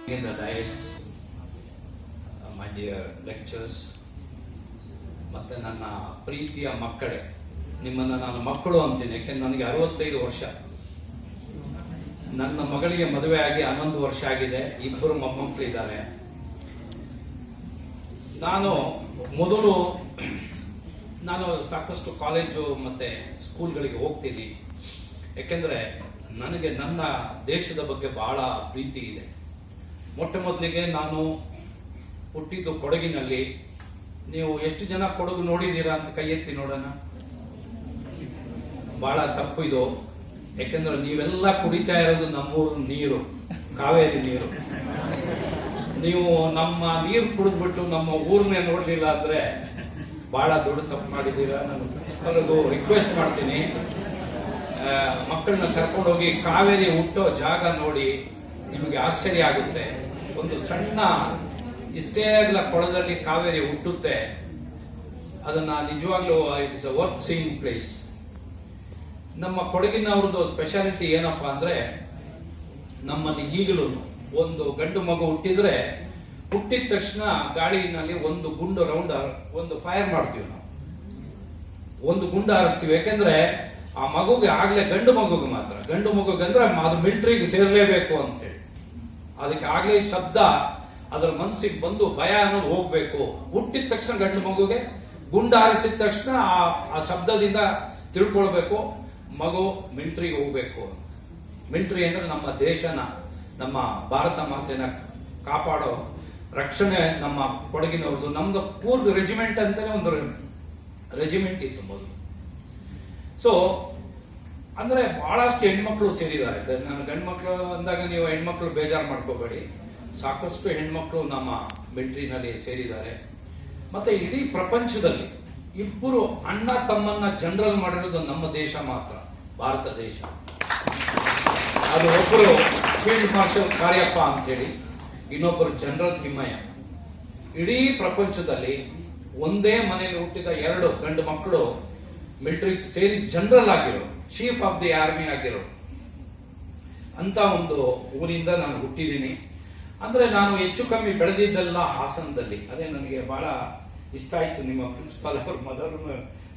In the dais, my dear lectures, ಮತ್ತೆ ನನ್ನ ಪ್ರೀತಿಯ ಮಕ್ಕಳೇ, ನಿಮ್ಮನ್ನು ನಾನು ಮಕ್ಕಳು ಅಂತೀನಿ. ಯಾಕೆಂದ್ರೆ ನನಗೆ 65 ವರ್ಷ. ನನ್ನ ಮಗಳಿಗೆ ಮದುವೆ ಆಗಿ 11 ವರ್ಷ ಆಗಿದೆ. 2 ಮೊಮ್ಮಕ್ಕಳಿದ್ದಾರೆ. ನಾನು ಸಾಕಷ್ಟು ಕಾಲೇಜು ಮತ್ತೆ ಸ್ಕೂಲ್ಗಳಿಗೆ ಹೋಗ್ತೀನಿ. ಯಾಕೆಂದ್ರೆ ನನಗೆ ನನ್ನ ದೇಶದ ಬಗ್ಗೆ ಬಹಳ ಪ್ರೀತಿ ಇದೆ. ಮೊಟ್ಟ ಮೊದಲಿಗೆ ನಾನು ಹುಟ್ಟಿದ್ದು ಕೊಡಗಿನಲ್ಲಿ. ನೀವು ಎಷ್ಟು ಜನ ಕೊಡಗು ನೋಡಿದ್ದೀರಾ ಅಂತ ಕೈ ಎತ್ತಿ ನೋಡೋಣ. ಬಹಳ ತಪ್ಪು ಇದು. ಯಾಕೆಂದ್ರೆ ನೀವೆಲ್ಲ ಕುಡಿತಾ ಇರೋದು ನಮ್ಮೂರು ನೀರು, ಕಾವೇರಿ ನೀರು. ನೀವು ನಮ್ಮ ನೀರು ಕುಡಿದ್ಬಿಟ್ಟು ನಮ್ಮ ಊರನ್ನೇ ನೋಡ್ಲಿಲ್ಲ ಅಂದ್ರೆ ಬಹಳ ದೊಡ್ಡ ತಪ್ಪು ಮಾಡಿದ್ದೀರಾ. ನಾನು ಪ್ರಿನ್ಸಿಪಲ್ಗೂ ರಿಕ್ವೆಸ್ಟ್ ಮಾಡ್ತೀನಿ, ಮಕ್ಕಳನ್ನ ಕರ್ಕೊಂಡೋಗಿ ಕಾವೇರಿ ಹುಟ್ಟೋ ಜಾಗ ನೋಡಿ, ನಿಮಗೆ ಆಶ್ಚರ್ಯ ಆಗುತ್ತೆ. ಒಂದು ಸಣ್ಣ ಇಷ್ಟೇ ಆಗಲ ಕೊಳದಲ್ಲಿ ಕಾವೇರಿ ಹುಟ್ಟುತ್ತೆ. ಅದನ್ನ ನಿಜವಾಗ್ಲೂ it's a worth seeing place. ನಮ್ಮ ಕೊಡಗಿನವ್ರದ್ದು ಸ್ಪೆಷಾಲಿಟಿ ಏನಪ್ಪಾ ಅಂದ್ರೆ, ನಮ್ಮಲ್ಲಿ ಈಗಲೂ ಒಂದು ಗಂಡು ಮಗು ಹುಟ್ಟಿದ್ರೆ ಹುಟ್ಟಿದ ತಕ್ಷಣ ಗಾಳಿನಲ್ಲಿ ಒಂದು ಗುಂಡು ರೌಂಡ್ ಒಂದು ಫೈರ್ ಮಾಡ್ತೀವಿ. ನಾವು ಒಂದು ಗುಂಡು ಹಾರಿಸ್ತೀವಿ. ಯಾಕೆಂದ್ರೆ ಆ ಮಗುಗೆ ಆಗ್ಲೇ ಗಂಡು ಮಗುಗೆ ಮಾತ್ರ, ಗಂಡು ಮಗುಗಂದ್ರೆ ಅದು ಮಿಲಿಟರಿಗೆ ಸೇರ್ಲೇಬೇಕು ಅಂತ ಹೇಳಿ, ಅದಕ್ಕೆ ಆಗ್ಲೇ ಶಬ್ದ ಅದರ ಮನಸ್ಸಿಗೆ ಬಂದು ಭಯ ಅನ್ನೋದು ಹೋಗ್ಬೇಕು. ಹುಟ್ಟಿದ ತಕ್ಷಣ ಗಂಡು ಮಗುಗೆ ಗುಂಡು ಹಾರಿಸಿದ ತಕ್ಷಣ ಆ ಶಬ್ದದಿಂದ ತಿಳ್ಕೊಳ್ಬೇಕು ಮಗು ಮಿಲಿಟರಿಗೆ ಹೋಗ್ಬೇಕು. ಮಿಲಿಟರಿ ಅಂದ್ರೆ ನಮ್ಮ ದೇಶನ, ನಮ್ಮ ಭಾರತ ಮಾತೆನ ಕಾಪಾಡೋ ರಕ್ಷಣೆ ನಮ್ಮ ಕೊಡಗಿನವ್ರದ್ದು. ನಮ್ದು ಕೂರ್ಗ್ ರೆಜಿಮೆಂಟ್ ಅಂತಾನೆ ಒಂದು ರೆಜಿಮೆಂಟ್ ಇತ್ತು ಮೊದಲು. ಸೊ ಅಂದ್ರೆ ಬಹಳಷ್ಟು ಹೆಣ್ಮಕ್ಳು ಸೇರಿದ್ದಾರೆ. ನಾನು ಗಂಡು ಮಕ್ಕಳು ಅಂದಾಗ ನೀವು ಹೆಣ್ಮಕ್ಳು ಬೇಜಾರು ಮಾಡ್ಕೋಬೇಡಿ. ಸಾಕಷ್ಟು ಹೆಣ್ಮಕ್ಳು ನಮ್ಮ ಮಿಲಿಟರಿನಲ್ಲಿ ಸೇರಿದ್ದಾರೆ. ಮತ್ತೆ ಇಡೀ ಪ್ರಪಂಚದಲ್ಲಿ 2 ಅಣ್ಣ ತಮ್ಮನ್ನ ಜನರಲ್ ಮಾಡಿರೋದು ನಮ್ಮ ದೇಶ ಮಾತ್ರ, ಭಾರತ ದೇಶ. ಅದು ಒಬ್ಬರು ಫೀಲ್ಡ್ ಮಾರ್ಷಲ್ ಕಾರ್ಯಪ್ಪ ಅಂತೇಳಿ, ಇನ್ನೊಬ್ಬರು ಜನರಲ್ ತಿಮ್ಮಯ್ಯ. ಇಡೀ ಪ್ರಪಂಚದಲ್ಲಿ ಒಂದೇ ಮನೆಯಲ್ಲಿ ಹುಟ್ಟಿದ 2 ಗಂಡು ಮಕ್ಕಳು ಮಿಲಿಟರಿ ಸೇರಿ ಜನರಲ್ ಆಗಿರೋ, ಚೀಫ್ ಆಫ್ ದಿ ಆರ್ಮಿ ಆಗಿರೋ ಅಂತ ಒಂದು ಊರಿಂದ ನಾನು ಹುಟ್ಟಿದ್ದೀನಿ. ಅಂದ್ರೆ ನಾನು ಹೆಚ್ಚು ಕಮ್ಮಿ ಬೆಳೆದಿದ್ದೆಲ್ಲ ಹಾಸನದಲ್ಲಿ. ಅದೇ ನನಗೆ ಬಹಳ ಇಷ್ಟ ಆಯ್ತು ನಿಮ್ಮ ಪ್ರಿನ್ಸಿಪಾಲ್ ಅವರು ಮದರ್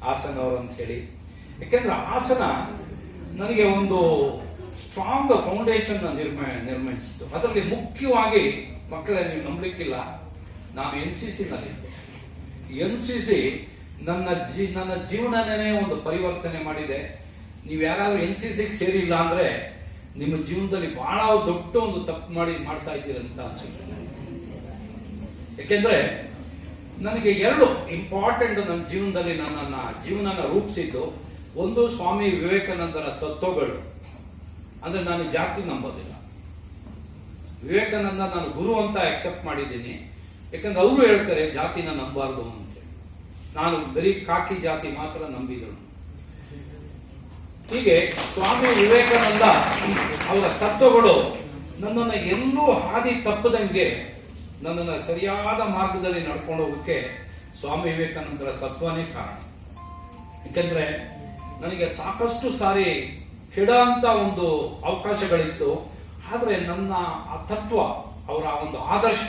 ಹಾಸನ್ ಅವರು ಅಂತ ಹೇಳಿ. ಯಾಕೆಂದ್ರೆ ಹಾಸನ ನನಗೆ ಒಂದು ಸ್ಟ್ರಾಂಗ್ ಫೌಂಡೇಶನ್ ನಿರ್ಮಿಸಿತು. ಅದರಲ್ಲಿ ಮುಖ್ಯವಾಗಿ ಮಕ್ಕಳೇ, ನೀವು ನಂಬಲಿಕ್ಕಿಲ್ಲ, ನಾನು NCC ನಲ್ಲಿದ್ದೆ. NCC ನನ್ನ ಜೀವನನೇ ಒಂದು ಪರಿವರ್ತನೆ ಮಾಡಿದೆ. ನೀವು ಯಾರಾದ್ರೂ NCCಗೆ ಸೇರಿಲ್ಲ ಅಂದ್ರೆ ನಿಮ್ಮ ಜೀವನದಲ್ಲಿ ಬಹಳ ದೊಡ್ಡ ಒಂದು ತಪ್ಪು ಮಾಡ್ತಾ ಇದ್ದೀರಂತ ಅನ್ಸುತ್ತೆ. ಯಾಕೆಂದ್ರೆ ನನಗೆ 2 ಇಂಪಾರ್ಟೆಂಟ್ ನನ್ನ ಜೀವನದಲ್ಲಿ ನನ್ನ ಜೀವನನ ರೂಪಿಸಿದ್ದು. ಒಂದು, ಸ್ವಾಮಿ ವಿವೇಕಾನಂದರ ತತ್ವಗಳು. ಅಂದ್ರೆ ನಾನು ಜಾತಿ ನಂಬೋದಿಲ್ಲ. ವಿವೇಕಾನಂದ ನಾನು ಗುರು ಅಂತ ಅಕ್ಸೆಪ್ಟ್ ಮಾಡಿದ್ದೀನಿ. ಯಾಕಂದ್ರೆ ಅವರು ಹೇಳ್ತಾರೆ ಜಾತಿನ ನಂಬಾರ್ದು ಅಂತ. ನಾನು ಬರೀ ಕಾಕಿ ಜಾತಿ ಮಾತ್ರ ನಂಬಿದಳು. ಹೀಗೆ ಸ್ವಾಮಿ ವಿವೇಕಾನಂದ ಅವರ ತತ್ವಗಳು ನನ್ನನ್ನು ಎಲ್ಲೂ ಹಾದಿ ತಪ್ಪದಂಗೆ, ನನ್ನನ್ನು ಸರಿಯಾದ ಮಾರ್ಗದಲ್ಲಿ ನಡ್ಕೊಂಡು ಹೋಗಕ್ಕೆ ಸ್ವಾಮಿ ವಿವೇಕಾನಂದರ ತತ್ವನೇ ಕಾರಣ. ಯಾಕಂದ್ರೆ ನನಗೆ ಸಾಕಷ್ಟು ಸಾರಿ ಕೆಡಂತ ಒಂದು ಅವಕಾಶಗಳಿತ್ತು. ಆದ್ರೆ ನನ್ನ ಆ ತತ್ವ, ಅವರ ಒಂದು ಆದರ್ಶ,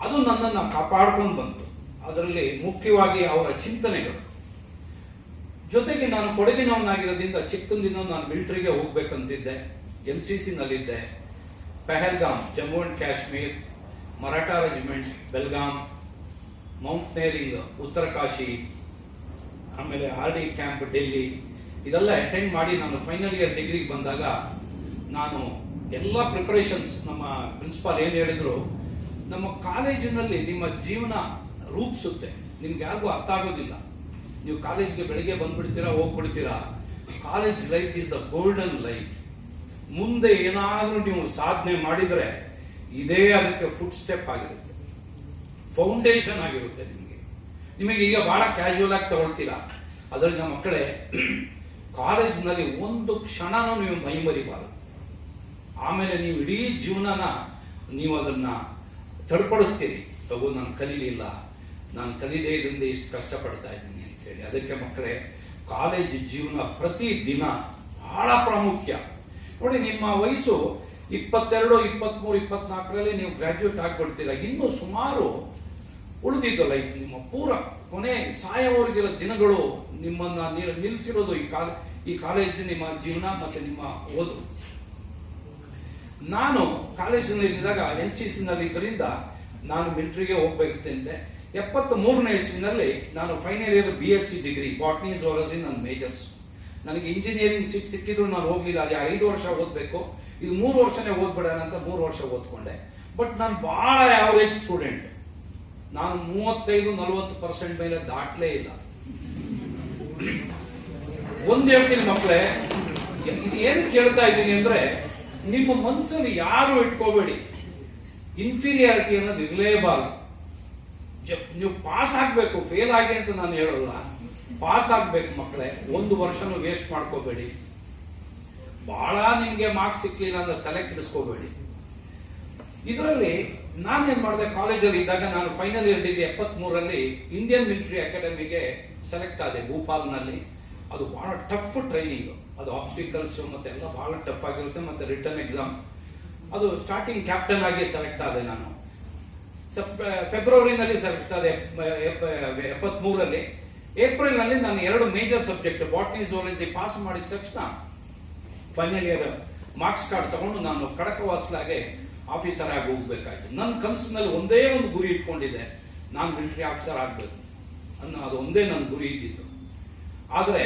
ಅದು ನನ್ನನ್ನು ಕಾಪಾಡ್ಕೊಂಡು ಬಂತು. ಅದರಲ್ಲಿ ಮುಖ್ಯವಾಗಿ ಅವರ ಚಿಂತನೆಗಳು. ಜೊತೆಗೆ ನಾನು ಕೊಡಗಿನವನಾಗಿರೋದ್ರಿಂದ ಚಿಕ್ಕಂದಿನ ನಾನು ಮಿಲಿಟರಿಗೆ ಹೋಗ್ಬೇಕಂತಿದ್ದೆ. NCC ನಲ್ಲಿದ್ದೆ. Pahalgam, Jammu and Kashmir, Maratha regiment Belgaum, mountaineering Uttarkashi, ಆಮೇಲೆ RD ಕ್ಯಾಂಪ್ ಡೆಲ್ಲಿ, ಇದೆಲ್ಲ ಅಟೆಂಡ್ ಮಾಡಿ ನಾನು ಫೈನಲ್ ಇಯರ್ ಡಿಗ್ರಿಗೆ ಬಂದಾಗ ನಾನು ಎಲ್ಲ ಪ್ರಿಪರೇಷನ್ಸ್, ನಮ್ಮ ಪ್ರಿನ್ಸಿಪಾಲ್ ಏನ್ ಹೇಳಿದ್ರು, ನಮ್ಮ ಕಾಲೇಜಿನಲ್ಲಿ ನಿಮ್ಮ ಜೀವನ ರೂಪಿಸುತ್ತೆ. ನಿಮ್ಗೆ ಯಾರಿಗೂ ಅರ್ಥ ಆಗೋದಿಲ್ಲ. ನೀವು ಕಾಲೇಜ್ಗೆ ಬೆಳಿಗ್ಗೆ ಬಂದ್ಬಿಡ್ತೀರಾ, ಹೋಗ್ಬಿಡ್ತೀರಾ. College life is the golden life. ಮುಂದೆ ಏನಾದ್ರೂ ನೀವು ಸಾಧನೆ ಮಾಡಿದ್ರೆ ಇದೇ ಅದಕ್ಕೆ ಫುಟ್ ಸ್ಟೆಪ್ ಆಗಿರುತ್ತೆ, ಫೌಂಡೇಶನ್ ಆಗಿರುತ್ತೆ. ನಿಮಗೆ ಈಗ ಬಹಳ ಕ್ಯಾಶುವಲ್ ಆಗಿ ತಗೊಳ್ತೀರಾ. ಅದರಿಂದ ಮಕ್ಕಳೇ, ಕಾಲೇಜ್ನಲ್ಲಿ ಒಂದು ಕ್ಷಣನೂ ನೀವು ಮೈಮರಿಬಾರದು. ಆಮೇಲೆ ನೀವು ಇಡೀ ಜೀವನನ ನೀವು ಅದನ್ನ ಚಡ್ಪಡಿಸ್ತೀರಿ. ತಗೋ, ನಾನು ಕಲೀಲಿಲ್ಲ, ನಾನು ಕಲಿದೇ ಇದರಿಂದ ಇಷ್ಟು ಕಷ್ಟಪಡ್ತಾ ಇದ್ದೀನಿ ಅಂತ ಹೇಳಿ. ಅದಕ್ಕೆ ಮಕ್ಕಳೇ, ಕಾಲೇಜ್ ಜೀವನ ಪ್ರತಿ ದಿನ ಬಹಳ ಪ್ರಾಮುಖ್ಯ. ನೋಡಿ, ನಿಮ್ಮ ವಯಸ್ಸು 22, 23, 24ರಲ್ಲಿ ನೀವು ಗ್ರಾಜ್ಯುಯೇಟ್ ಆಗ್ಬಿಡ್ತೀರಾ. ಇನ್ನು ಸುಮಾರು ಉಳಿದಿದ್ದು ಲೈಫ್ ನಿಮ್ಮ ಪೂರ ಕೊನೆ ಸಾಯೋವರೆಗಿರೋ ದಿನಗಳು ನಿಮ್ಮನ್ನ ನಿಲ್ಲಿಸಿರೋದು ಈ ಕಾಲೇಜ್, ನಿಮ್ಮ ಜೀವನ ಮತ್ತೆ ನಿಮ್ಮ ಓದು. ನಾನು ಕಾಲೇಜಿನಲ್ಲಿ ಇದ್ದಾಗ NCC ನಲ್ಲಿ ಇದರಿಂದ ನಾನು ಮಿಲಿಟರಿಗೆ ಹೋಗ್ಬೇಕಂತೆ. 73ನೇ ಇಸ್ವಿನಲ್ಲಿ ನಾನು final year BSc degree botany zoology ನನ್ನ ಮೇಜರ್ಸ್. ನನಗೆ ಇಂಜಿನಿಯರಿಂಗ್ ಸೀಟ್ ಸಿಕ್ಕಿದ್ರು ನಾನು ಹೋಗ್ಲಿಲ್ಲ. ಅದೇ 5 ವರ್ಷ ಓದ್ಬೇಕು, ಇದು 3 ವರ್ಷನೇ ಓದ್ಬಿಡೋಣ ಅಂತ 3 ವರ್ಷ ಓದ್ಕೊಂಡೆ. ಬಟ್ ನಾನು ಬಹಳ ಆವರೇಜ್ ಸ್ಟೂಡೆಂಟ್. ನಾನು 35-40% ಮೇಲೆ ದಾಟ್ಲೇ ಇಲ್ಲ. ಒಂದ್ ಹೇಳ್ತೀನಿ ಮಕ್ಕಳೇ, ಇದು ಏನು ಕೇಳ್ತಾ ಇದ್ದೀನಿ ಅಂದ್ರೆ, ನಿಮ್ಮ ಮನಸ್ಸಲ್ಲಿ ಯಾರು ಇಟ್ಕೋಬೇಡಿ, ಇನ್ಫೀರಿಯಾರಿಟಿ ಅನ್ನೋದು ಇರಲೇಬಾರದು. ನೀವು ಪಾಸ್ ಆಗ್ಬೇಕು, ಫೇಲ್ ಆಗಿ ಅಂತ ನಾನು ಹೇಳೋಲ್ಲ, ಪಾಸ್ ಆಗ್ಬೇಕು ಮಕ್ಕಳೇ. 1 ವರ್ಷನೂ ವೇಸ್ಟ್ ಮಾಡ್ಕೋಬೇಡಿ. ಬಹಳ ನಿಮ್ಗೆ ಮಾರ್ಕ್ಸ್ ಸಿಕ್ಲಿಲ್ಲ ಅಂದ್ರೆ ತಲೆ ಕೆಡಿಸ್ಕೋಬೇಡಿ. ಇದರಲ್ಲಿ ನಾನೇನ್ ಮಾಡಿದೆ, ಕಾಲೇಜಲ್ಲಿ ಇದ್ದಾಗ ನಾನು ಫೈನಲ್ ಇಯರ್ ಡಿಗ್ರಿ 73ರಲ್ಲಿ ಇಂಡಿಯನ್ ಮಿಲಿಟರಿ ಅಕಾಡೆಮಿಗೆ ಸೆಲೆಕ್ಟ್ ಆದೆ ಭೂಪಾಲ್ನಲ್ಲಿ. ಅದು ಬಹಳ ಟಫ್ ಟ್ರೈನಿಂಗ್, ಅದು ಆಬ್ಸ್ಟಿಕಲ್ಸ್ ಮತ್ತೆ ಎಲ್ಲ ಬಹಳ ಟಫ್ ಆಗಿರುತ್ತೆ, ಮತ್ತೆ ರಿಟರ್ನ್ ಎಕ್ಸಾಮ್. ಅದು ಸ್ಟಾರ್ಟಿಂಗ್ ಕ್ಯಾಪ್ಟನ್ ಆಗಿ ಸೆಲೆಕ್ಟ್ ಆದೆ ನಾನು. ಫೆಬ್ರವರಿನಲ್ಲಿ ಸೆಲೆಕ್ಟ್ ಆದೆ 73ರಲ್ಲಿ. ಏಪ್ರಿಲ್ ನಲ್ಲಿ ನಾನು 2 ಮೇಜರ್ ಸಬ್ಜೆಕ್ಟ್ ಬಾಟ್ನಿ ಝೂಲಾಜಿ ಪಾಸ್ ಮಾಡಿದ ತಕ್ಷಣ ಫೈನಲ್ ಇಯರ್ ಮಾರ್ಕ್ಸ್ ಕಾರ್ಡ್ ತಗೊಂಡು ನಾನು ಖಡಕವಾಸ್ಲಾಗೆ ಆಫೀಸರ್ ಆಗಿ ಹೋಗ್ಬೇಕಾಯ್ತು. ನನ್ನ ಕನಸಿನಲ್ಲಿ ಒಂದೇ ಒಂದು ಗುರಿ ಇಟ್ಕೊಂಡಿದ್ದೆ, ನಾನು ಮಿಲಿಟರಿ ಆಫೀಸರ್ ಆಗ್ಬೇಕು ಅನ್ನೋ, ಅದು ಒಂದೇ ನನ್ನ ಗುರಿ ಇದ್ದಿತ್ತು. ಆದ್ರೆ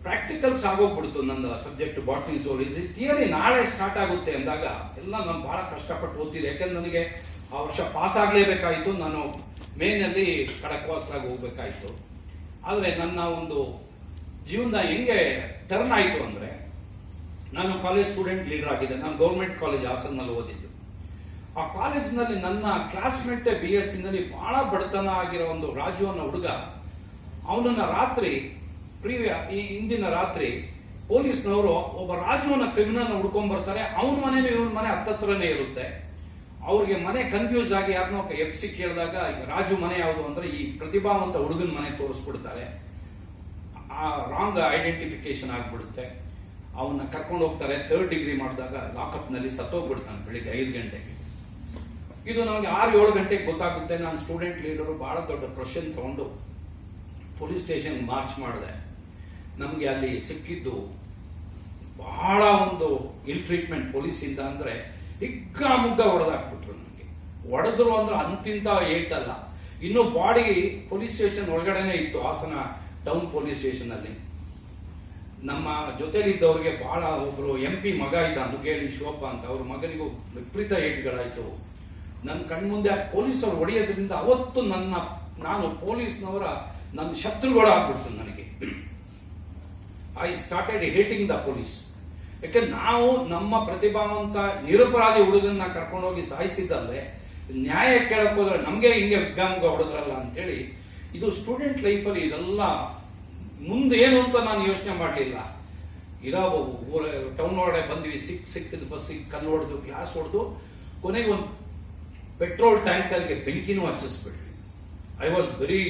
ಪ್ರಾಕ್ಟಿಕಲ್ಸ್ ಆಗೋಗ್ಬಿಡ್ತು ನನ್ನ ಸಬ್ಜೆಕ್ಟ್ ಬಾಟ್ನಿ ಝೂಲಾಜಿ. ಥಿಯರಿ ನಾಳೆ ಸ್ಟಾರ್ಟ್ ಆಗುತ್ತೆ ಅಂದಾಗ ಎಲ್ಲ ನಾನು ಬಹಳ ಕಷ್ಟಪಟ್ಟು ಓದ್ತಿದ್ದೆ, ಯಾಕಂದ್ರೆ ನನಗೆ ಆ ವರ್ಷ ಪಾಸ್ ಆಗ್ಲೇಬೇಕಾಯ್ತು. ನಾನು ಮೇನಲ್ಲಿ ಖಡಕ್ವಾಸ್ಲಾಗಿ ಹೋಗ್ಬೇಕಾಯ್ತು. ಆದ್ರೆ ನನ್ನ ಒಂದು ಜೀವನ ಹೆಂಗೆ ಟರ್ನ್ ಆಯ್ತು ಅಂದ್ರೆ, ನಾನು ಕಾಲೇಜ್ ಸ್ಟೂಡೆಂಟ್ ಲೀಡರ್ ಆಗಿದ್ದೆ. ನಾನು ಗೌರ್ಮೆಂಟ್ ಕಾಲೇಜ್ ಹಾಸನ್ನಲ್ಲಿ ಓದಿದ್ದು. ಆ ಕಾಲೇಜ್ನಲ್ಲಿ ನನ್ನ ಕ್ಲಾಸ್ಮೇಟ್ BSc ನಲ್ಲಿ ಬಹಳ ಬಡತನ ಆಗಿರೋ ಒಂದು ರಾಜು ಅನ್ನೋ ಹುಡುಗ, ಅವನನ್ನ ರಾತ್ರಿ ಈ ಹಿಂದಿನ ರಾತ್ರಿ ಪೊಲೀಸ್ನವರು ಒಬ್ಬ ರಾಜುವನ್ನ ಕ್ರಿಮಿನಲ್ ಹುಡ್ಕೊಂಡ್ ಬರ್ತಾರೆ. ಅವನ ಮನೇನು ಇವನ್ ಮನೆ ಹತ್ತತ್ರನೇ ಇರುತ್ತೆ. ಅವ್ರಿಗೆ ಮನೆ ಕನ್ಫ್ಯೂಸ್ ಆಗಿ ಯಾರನ್ನೋ FC ಕೇಳಿದಾಗ ರಾಜು ಮನೆ ಯಾವುದು ಅಂದ್ರೆ ಈ ಪ್ರತಿಭಾವಂತ ಹುಡುಗನ ಮನೆ ತೋರಿಸ್ಬಿಡ್ತಾರೆ. ಆ ರಾಂಗ್ ಐಡೆಂಟಿಫಿಕೇಶನ್ ಆಗ್ಬಿಡುತ್ತೆ. ಅವನ್ನ ಕರ್ಕೊಂಡು ಹೋಗ್ತಾರೆ. 3rd ಡಿಗ್ರಿ ಮಾಡಿದಾಗ ಲಾಕಪ್ ನಲ್ಲಿ ಸತ್ತೋಗ್ಬಿಡ್ತಾನೆ ಬೆಳಿಗ್ಗೆ 5 ಗಂಟೆಗೆ. ಇದು ನಮಗೆ 6-7 ಗಂಟೆಗೆ ಗೊತ್ತಾಗುತ್ತೆ. ನಾನು ಸ್ಟೂಡೆಂಟ್ ಲೀಡರು ಬಹಳ ದೊಡ್ಡ ಪ್ರೊಷನ್ ತಗೊಂಡು ಪೊಲೀಸ್ ಸ್ಟೇಷನ್ ಮಾರ್ಚ್ ಮಾಡಿದೆ. ನಮಗೆ ಅಲ್ಲಿ ಸಿಕ್ಕಿದ್ದು ಬಹಳ ಒಂದು ಇಲ್ ಟ್ರೀಟ್ಮೆಂಟ್ ಪೊಲೀಸಿಂದ. ಅಂದ್ರೆ ಹಿಗ್ಗಾಮುಗ್ಗ ಹೊಡೆದಾಕ್ಬಿಟ್ರು. ನನಗೆ ಹೊಡೆದ್ರು ಅಂದ್ರೆ ಅಂತಿಂತ ಏಟಲ್ಲ. ಇನ್ನು ಬಾಡಿ ಪೊಲೀಸ್ ಸ್ಟೇಷನ್ ಒಳಗಡೆನೆ ಇತ್ತು, ಹಾಸನ ಟೌನ್ ಪೊಲೀಸ್ ಸ್ಟೇಷನ್ ಅಲ್ಲಿ. ನಮ್ಮ ಜೊತೆಲಿದ್ದವ್ರಿಗೆ ಬಹಳ ಒಬ್ರು MP ಮಗ ಇದ್ದ, ನುಗೇಳಿ ಶಿವಪ್ಪ ಅಂತ, ಅವ್ರ ಮಗನಿಗೂ ವಿಪರೀತ ಏಟ್ಗಳಾಯ್ತು. ನನ್ನ ಕಣ್ಮುಂದೆ ಪೊಲೀಸರು ಹೊಡೆಯೋದ್ರಿಂದ ಅವತ್ತು ನಾನು ಪೊಲೀಸ್ನವರ ನನ್ನ ಶತ್ರುಗಳು ಆಗ್ಬಿಡ್ತು ನನಗೆ. I started hating the police. ಯಾಕಂದ್ರೆ ನಾವು ನಮ್ಮ ಪ್ರತಿಭಾವಂತ ನಿರಪರಾಧಿ ಹುಡುಗನ್ನ ಕರ್ಕೊಂಡೋಗಿ ಸಾಯಿಸಿದ್ದಲ್ಲೇ ನ್ಯಾಯ ಕೇಳಕ್ ಹೋದ್ರೆ ನಮ್ಗೆ ಹಿಂಗೆ ವಿಜ್ಞಾನಗ ಹೊಡೆದ್ರಲ್ಲ ಅಂತೇಳಿ. ಇದು ಸ್ಟೂಡೆಂಟ್ ಲೈಫಲ್ಲಿ ಇದೆಲ್ಲ ಮುಂದೆ ಏನು ಅಂತ ನಾನು ಯೋಚನೆ ಮಾಡಲಿಲ್ಲ. ಇರೋ ಟೌನ್ ಒಳಗಡೆ ಬಂದ್ವಿ, ಸಿಕ್ಕಿದ ಬಸ್ಸಿಗೆ ಕಲ್ಲು ಹೊಡೆದು ಕ್ಲಾಸ್ ಹೊಡೆದು ಕೊನೆಗೆ ಒಂದು ಪೆಟ್ರೋಲ್ ಟ್ಯಾಂಕರ್ಗೆ ಬೆಂಕಿನೂ ಹಚ್ಚಿಸ್ಬಿಟ್ವಿ. I was very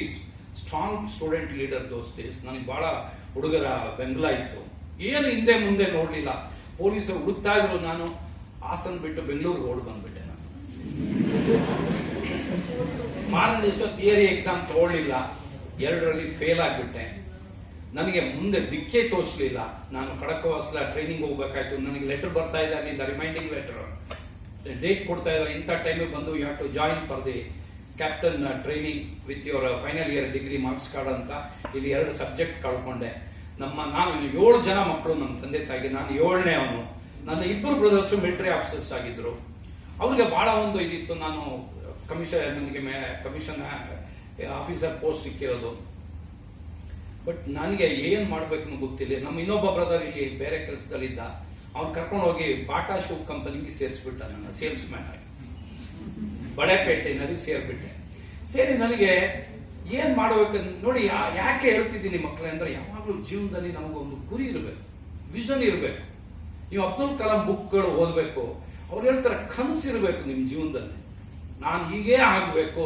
strong student leader those days. ನನಗೆ ಬಹಳ ಹುಡುಗರ ಬೆಂಬಲ ಇತ್ತು. ಏನು ಹಿಂದೆ ಮುಂದೆ ನೋಡ್ಲಿಲ್ಲ. ಪೊಲೀಸರು ಹುಡುಕ್ತಾ ಇದ್ರು. ನಾನು ಹಾಸನ್ ಬಿಟ್ಟು ಬೆಂಗಳೂರಿಗೆ ಓಡ್ ಬಂದ್ಬಿಟ್ಟೆ. ನಾನು ಮಾರನೇ ದಿವಸ ಥಿಯರಿ ಎಕ್ಸಾಮ್ ತಗೊಳ್ಳಿಲ್ಲ, 2ರಲ್ಲಿ ಫೇಲ್ ಆಗ್ಬಿಟ್ಟೆ. ನನಗೆ ಮುಂದೆ ದಿಕ್ಕೇ ತೋರಿಸಲಿಲ್ಲ. ನಾನು ಖಡಕ್ವಾಸ್ಲಾ ಟ್ರೈನಿಂಗ್ ಹೋಗ್ಬೇಕಾಯ್ತು. ನನಗೆ ಲೆಟರ್ ಬರ್ತಾ ಇದೆ, ಅಲ್ಲಿಂದ ರಿಮೈಂಡಿಂಗ್ ಲೆಟರ್, ಡೇಟ್ ಕೊಡ್ತಾ ಇದ್ದಾರೆ, ಇಂಥ ಟೈಮಿಗೆ ಬಂದು you have to join for the captain training with your final year degree marks card ಅಂತ. ಇಲ್ಲಿ 2 ಸಬ್ಜೆಕ್ಟ್ ಕಳ್ಕೊಂಡೆ. ನಾನು 7 ಜನ ಮಕ್ಕಳು ನಮ್ಮ ತಂದೆ ತಾಯಿಗೆ, ನಾನು 7ನೇ ಅವನು. ನನ್ನ 2 ಬ್ರದರ್ಸ್ ಮಿಲಿಟರಿ ಆಫೀಸರ್ಸ್ ಆಗಿದ್ರು. ಅವ್ರಿಗೆ ಬಹಳ ಒಂದು ಇದಿತ್ತು. ನಾನು ಕಮಿಷನ್ ಆಫೀಸರ್ ಪೋಸ್ಟ್ ಸಿಕ್ಕಿರೋದು. ಬಟ್ ನನಗೆ ಏನ್ ಮಾಡ್ಬೇಕು ಗೊತ್ತಿಲ್ಲ. ನಮ್ಮ ಇನ್ನೊಬ್ಬ ಬ್ರದರ್ ಇಲ್ಲಿ ಬೇರೆ ಕೆಲಸದಲ್ಲಿದ್ದ, ಅವ್ನು ಕರ್ಕೊಂಡು ಹೋಗಿ ಬಾಟಾ ಶೂ ಕಂಪನಿಗೆ ಸೇರಿಸ್ಬಿಟ್ಟ. ನನ್ನ ಸೇಲ್ಸ್ ಮ್ಯಾನ್ ಆಗಿ ಬಳೆಪೇಟೆನಲ್ಲಿ ಸೇರ್ಬಿಟ್ಟೆ. ಸೇರಿ ನನಗೆ ಏನ್ ಮಾಡ್ಬೇಕಂತ ನೋಡಿ. ಯಾಕೆ ಹೇಳ್ತಿದ್ದೀನಿ ಮಕ್ಕಳೇ ಅಂದ್ರೆ, ಯಾವಾಗಲೂ ಜೀವನದಲ್ಲಿ ನಮಗೊಂದು ಗುರಿ ಇರಬೇಕು, ವಿಷನ್ ಇರಬೇಕು. ನೀವು ಅಬ್ದುಲ್ ಕಲಾಂ ಬುಕ್ಗಳು ಓದಬೇಕು. ಅವ್ರು ಹೇಳ್ತಾರೆ ಕನಸಿರ್ಬೇಕು ನಿಮ್ ಜೀವನದಲ್ಲಿ, ನಾನು ಹೀಗೇ ಆಗ್ಬೇಕು,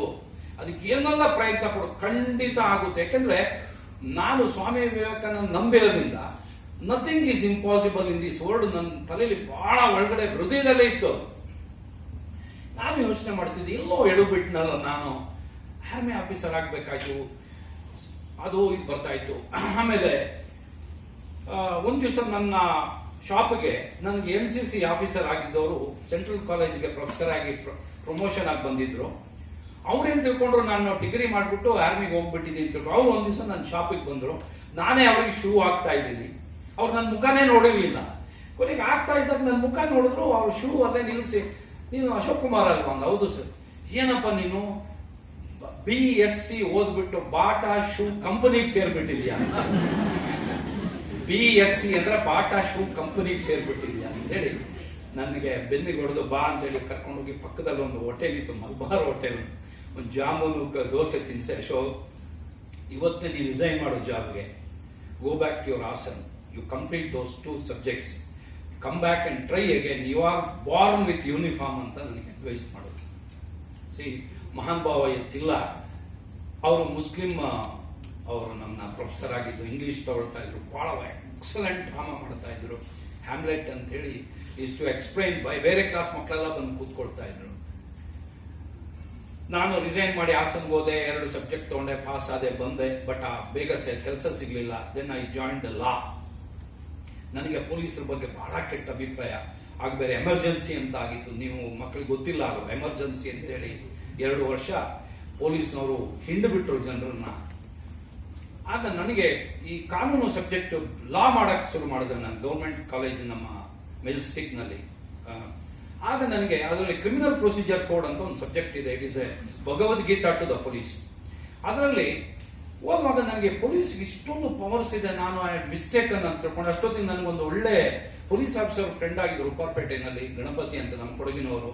ಅದಕ್ಕೆ ಏನೆಲ್ಲ ಪ್ರಯತ್ನ ಪಡೋ ಖಂಡಿತ ಆಗುತ್ತೆ. ಯಾಕಂದ್ರೆ ನಾನು ಸ್ವಾಮಿ ವಿವೇಕಾನಂದ ನಂಬಿರೋದ್ರಿಂದ nothing is impossible in this world ನನ್ನ ತಲೆಯಲ್ಲಿ ಬಹಳ ಒಳಗಡೆ ಹೃದಯದಲ್ಲೇ ಇತ್ತು. ನಾನು ಯೋಚನೆ ಮಾಡ್ತಿದ್ದೆ, ಎಲ್ಲೋ ಎಡುಬಿಟ್ನಲ್ಲ, ನಾನು ಆರ್ಮಿ ಆಫೀಸರ್ ಆಗ್ಬೇಕಾಯ್ತು, ಅದು ಇದು ಬರ್ತಾ ಇತ್ತು. ಆಮೇಲೆ ಒಂದ್ ದಿವಸ ನನ್ನ ಶಾಪ್ಗೆ ನನಗೆ NCC ಆಫೀಸರ್ ಆಗಿದ್ದವರು ಸೆಂಟ್ರಲ್ ಕಾಲೇಜಿಗೆ ಪ್ರೊಫೆಸರ್ ಆಗಿ ಪ್ರಮೋಷನ್ ಆಗಿ ಬಂದಿದ್ರು. ಅವ್ರೇನ್ ತಿಳ್ಕೊಂಡ್ರು, ನಾನು ಡಿಗ್ರಿ ಮಾಡ್ಬಿಟ್ಟು ಆರ್ಮಿಗೆ ಹೋಗ್ಬಿಟ್ಟಿದ್ದೀನಿ ತಿಳ್ಕೊಂಡು ಅವ್ರು ಒಂದ್ ದಿವಸ ನನ್ನ ಶಾಪಿಗೆ ಬಂದ್ರು. ನಾನೇ ಅವ್ರಿಗೆ ಶೂ ಹಾಕ್ತಾ ಇದ್ದೀನಿ. ಅವ್ರು ನನ್ನ ಮುಖನೇ ನೋಡಿರ್ಲಿಲ್ಲ. ಕೊನೆಗೆ ಆಗ್ತಾ ಇದ್ದಾಗ ನನ್ನ ಮುಖ ನೋಡಿದ್ರು, ಅವ್ರ ಶೂ ಅಲ್ಲೇ ನಿಲ್ಲಿಸಿ, ನೀನು ಅಶೋಕ್ ಕುಮಾರ್ ಅಲ್ವಾ ಅಂದ. ಹೌದು ಸರ್. ಏನಪ್ಪ ನೀನು BSc ಓದ್ಬಿಟ್ಟು ಬಾಟಾ ಶೂ ಕಂಪನಿಗೆ ಸೇರ್ಬಿಟ್ಟಿದ್ಯಾ? BSc ಅಂದ್ರೆ ಬಾಟಾ ಶೂ ಕಂಪನಿಗೆ ಸೇರ್ಬಿಟ್ಟಿದ್ಯಾ ಅಂತ ಹೇಳಿ ನನಗೆ ಬೆನ್ನಿಗೆ ಹೊಡೆದು ಬಾ ಅಂತೇಳಿ ಕರ್ಕೊಂಡೋಗಿ ಪಕ್ಕದಲ್ಲಿ ಒಂದು ಹೋಟೆಲ್ ಇತ್ತು, ಮಲ್ಬಾರ್ ಹೋಟೆಲ್. ಒಂದು ಜಾಮೂನು ದೋಸೆ ತಿನ್ಸೆ, ಅಶೋಕ್ ಇವತ್ತೇ ನೀವು ರಿಸೈನ್ ಮಾಡೋ ಜಾಬ್ಗೆ, ಗೋ ಬ್ಯಾಕ್ ಟು ಯುವರ್ ಆಸನ್, you complete those 2 subjects, come back and try again, you are born with uniform ಅಂತ ನನಗೆ ಅಡ್ವೈಸ್ ಮಾಡೋದು. ಸಿ, ಮಹಾನ್ ಭಾವ ಎತ್ತಿಲ್ಲ, ಅವರು ಮುಸ್ಲಿಂ, ಅವರು ನನ್ನ ಪ್ರೊಫೆಸರ್ ಆಗಿದ್ದು, ಇಂಗ್ಲಿಷ್ ತಗೊಳ್ತಾ ಇದ್ರು, ಬಹಳ ಎಕ್ಸಲೆಂಟ್ ಡ್ರಾಮಾ ಮಾಡ್ತಾ ಇದ್ರು. ಹ್ಯಾಮ್ಲೆಟ್ ಅಂತ ಹೇಳಿ ಇಸ್ ಟು ಎಕ್ಸ್ಪ್ಲೈನ್ ಬೈ, ಬೇರೆ ಕ್ಲಾಸ್ ಮಕ್ಕಳೆಲ್ಲ ಬಂದು ಕೂತ್ಕೊಳ್ತಾ ಇದ್ರು. ನಾನು ರಿಸೈನ್ ಮಾಡಿ ಹಾಸನ್ಗೆ ಹೋದೆ, 2 ಸಬ್ಜೆಕ್ಟ್ ತಗೊಂಡೆ, ಪಾಸ್ ಆದೆ, ಬಂದೆ. ಬಟ್ ಬೇಗ ಕೆಲಸ ಸಿಗ್ಲಿಲ್ಲ. ದೆನ್ ಐ ಜಾಯಿನ್ಡ್ ಲಾ. ನನಗೆ ಪೊಲೀಸರ ಬಗ್ಗೆ ಬಹಳ ಕೆಟ್ಟ ಅಭಿಪ್ರಾಯ. ಆಗ ಬೇರೆ ಎಮರ್ಜೆನ್ಸಿ ಅಂತ ಆಗಿತ್ತು, ನೀವು ಮಕ್ಕಳಿಗೆ ಗೊತ್ತಿಲ್ಲ, ಅದು ಎಮರ್ಜೆನ್ಸಿ ಅಂತ ಹೇಳಿ 2 ವರ್ಷ ಪೊಲೀಸ್ನವರು ಹಿಂಡ್ಬಿಟ್ರು ಜನರನ್ನ. ಆಗ ನನಗೆ ಈ ಕಾನೂನು ಸಬ್ಜೆಕ್ಟ್ ಲಾ ಮಾಡಕ್ ಶುರು ಮಾಡಿದೆ ನಾನು ಗೌರ್ಮೆಂಟ್ ಕಾಲೇಜ್ ನಮ್ಮ ಮೆಜೆಸ್ಟಿಕ್ ನಲ್ಲಿ. ಆಗ ನನಗೆ ಅದರಲ್ಲಿ ಕ್ರಿಮಿನಲ್ ಪ್ರೊಸೀಜರ್ ಕೋಡ್ ಅಂತ ಒಂದು ಸಬ್ಜೆಕ್ಟ್ ಇದೆ, it is A Bhagavad Gita to the police. ಅದರಲ್ಲಿ ಓದುವಾಗ ನನಗೆ ಪೊಲೀಸ್ ಇಷ್ಟೊಂದು ಪವರ್ಸ್ ಇದೆ, ನಾನು ಮಿಸ್ಟೇಕ್ ಅಂತ ತಿಳ್ಕೊಂಡು. ಅಷ್ಟೊತ್ತಿಗೆ ನನಗೊಂದು ಒಳ್ಳೆ ಪೊಲೀಸ್ ಆಫೀಸರ್ ಫ್ರೆಂಡ್ ಆಗಿದ್ರು ಉಪ್ಪಾರಪೇಟೆನಲ್ಲಿ, ಗಣಪತಿ ಅಂತ, ನಮ್ಮ ಕೊಡಗಿನವರು.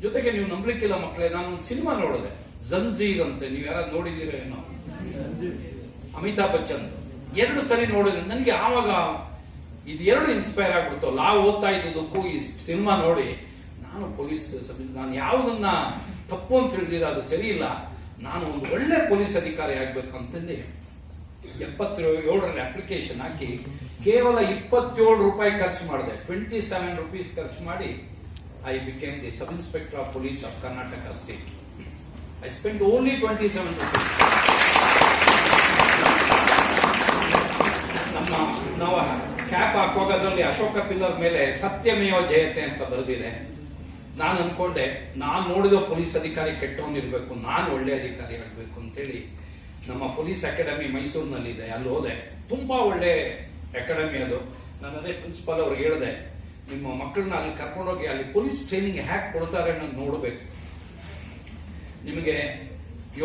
ಜೊತೆಗೆ ನೀವು ನಂಬಲಿಕ್ಕಿಲ್ಲ ಮಕ್ಕಳೇ, ನಾನು ಒಂದು ಸಿನಿಮಾ ನೋಡಿದೆ, ಜಂಜೀರ್ ಅಂತ, ನೀವು ಯಾರಾದ್ರು ನೋಡಿದ್ದೀರೋ ಏನೋ, ಅಮಿತಾಬ್ ಬಚ್ಚನ್. 2 ಸರಿ ನೋಡಿದ್ರೆ ನನಗೆ ಆವಾಗ ಇದು 2 ಇನ್ಸ್ಪೈರ್ ಆಗ್ಬಿಡ್ತು. ಲಾ ಓದ್ತಾ ಇದ್ದಕ್ಕೂ ಈ ಸಿನಿಮಾ ನೋಡಿ ನಾನು ಪೊಲೀಸ್ ನಾನು ಯಾವುದನ್ನ ತಪ್ಪು ಅಂತ ತಿಳಿದಿರ ಅದು ಸರಿ ಇಲ್ಲ, ನಾನು ಒಂದು ಒಳ್ಳೆ ಪೊಲೀಸ್ ಅಧಿಕಾರಿ ಆಗ್ಬೇಕು ಅಂತಂದು 77ರಲ್ಲಿ ಅಪ್ಲಿಕೇಶನ್ ಹಾಕಿ ಕೇವಲ 27 ರೂಪಾಯಿ ಖರ್ಚು ಮಾಡಿದೆ. 27 rupees ಖರ್ಚು ಮಾಡಿ I became the sub inspector of police of Karnataka state. I spend only 27 rupees. ನಾವು ಕ್ಯಾಪ್ ಹಾಕುವಾಗ ಅದರಲ್ಲಿ ಅಶೋಕ ಪಿಲ್ಲರ್ ಮೇಲೆ ಸತ್ಯಮೇವ ಜಯತೆ ಅಂತ ಬರೆದಿದೆ. ನಾನು ಅನ್ಕೊಂಡೆ, ನಾನು ನೋಡಿದ ಪೊಲೀಸ್ ಅಧಿಕಾರಿ ಕೆಟ್ಟವನಿರ್ಬೇಕು, ನಾನು ಒಳ್ಳೆ ಅಧಿಕಾರಿ ಆಗ್ಬೇಕು ಅಂತೇಳಿ ನಮ್ಮ ಪೊಲೀಸ್ ಅಕಾಡೆಮಿ ಮೈಸೂರಿನಲ್ಲಿದೆ, ಅಲ್ಲಿ ಹೋದೆ. ತುಂಬಾ ಒಳ್ಳೆ ಅಕಾಡೆಮಿ ಅದು. ನಾನು ಅದೇ ಪ್ರಿನ್ಸಿಪಾಲ್ ಅವ್ರಿಗೆ ಹೇಳಿದೆ, ನಿಮ್ಮ ಮಕ್ಕಳನ್ನ ಅಲ್ಲಿ ಕರ್ಕೊಂಡೋಗಿ ಅಲ್ಲಿ ಪೊಲೀಸ್ ಟ್ರೈನಿಂಗ್ ಹ್ಯಾಕ್ ಕೊಡ್ತಾರೆ ಅನ್ನೋದು ನೋಡ್ಬೇಕು. ನಿಮಗೆ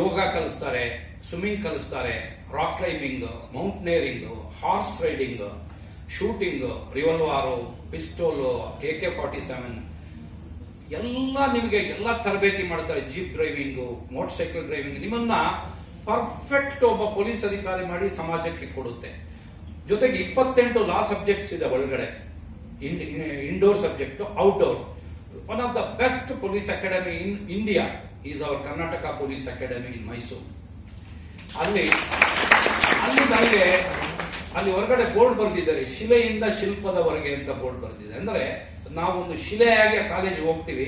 ಯೋಗ ಕಲಿಸ್ತಾರೆ, ಸ್ವಿಮ್ಮಿಂಗ್ ಕಲಿಸ್ತಾರೆ, rock climbing, mountaineering, horse riding, shooting, revolver, pistol, AK-47 ಎಲ್ಲ ನಿಮಗೆ ಎಲ್ಲ ತರಬೇತಿ ಮಾಡ್ತಾರೆ. Jeep driving, motor cycle driving, ನಿಮ್ಮನ್ನ ಪರ್ಫೆಕ್ಟ್ ಒಬ್ಬ ಪೊಲೀಸ್ ಅಧಿಕಾರಿ ಮಾಡಿ ಸಮಾಜಕ್ಕೆ ಕೊಡುತ್ತೆ. ಜೊತೆಗೆ 28 ಲಾ ಸಬ್ಜೆಕ್ಟ್ಸ್ ಇದೆ ಒಳಗಡೆ, indoor subject, outdoor. One of the best police academy in India is our Karnataka police academy ಇನ್ ಮೈಸೂರು. ಅಲ್ಲಿ ನನಗೆ ಅಲ್ಲಿ ಹೊರಗಡೆ ಬೋರ್ಡ್ ಬರೆದಿದ್ದಾರೆ, ಶಿಲೆಯಿಂದ ಶಿಲ್ಪದವರೆಗೆ ಅಂತ ಬೋರ್ಡ್ ಬರೆದಿದೆ. ಅಂದ್ರೆ ನಾವೊಂದು ಶಿಲೆಯಾಗಿ ಕಾಲೇಜಿಗೆ ಹೋಗ್ತೀವಿ,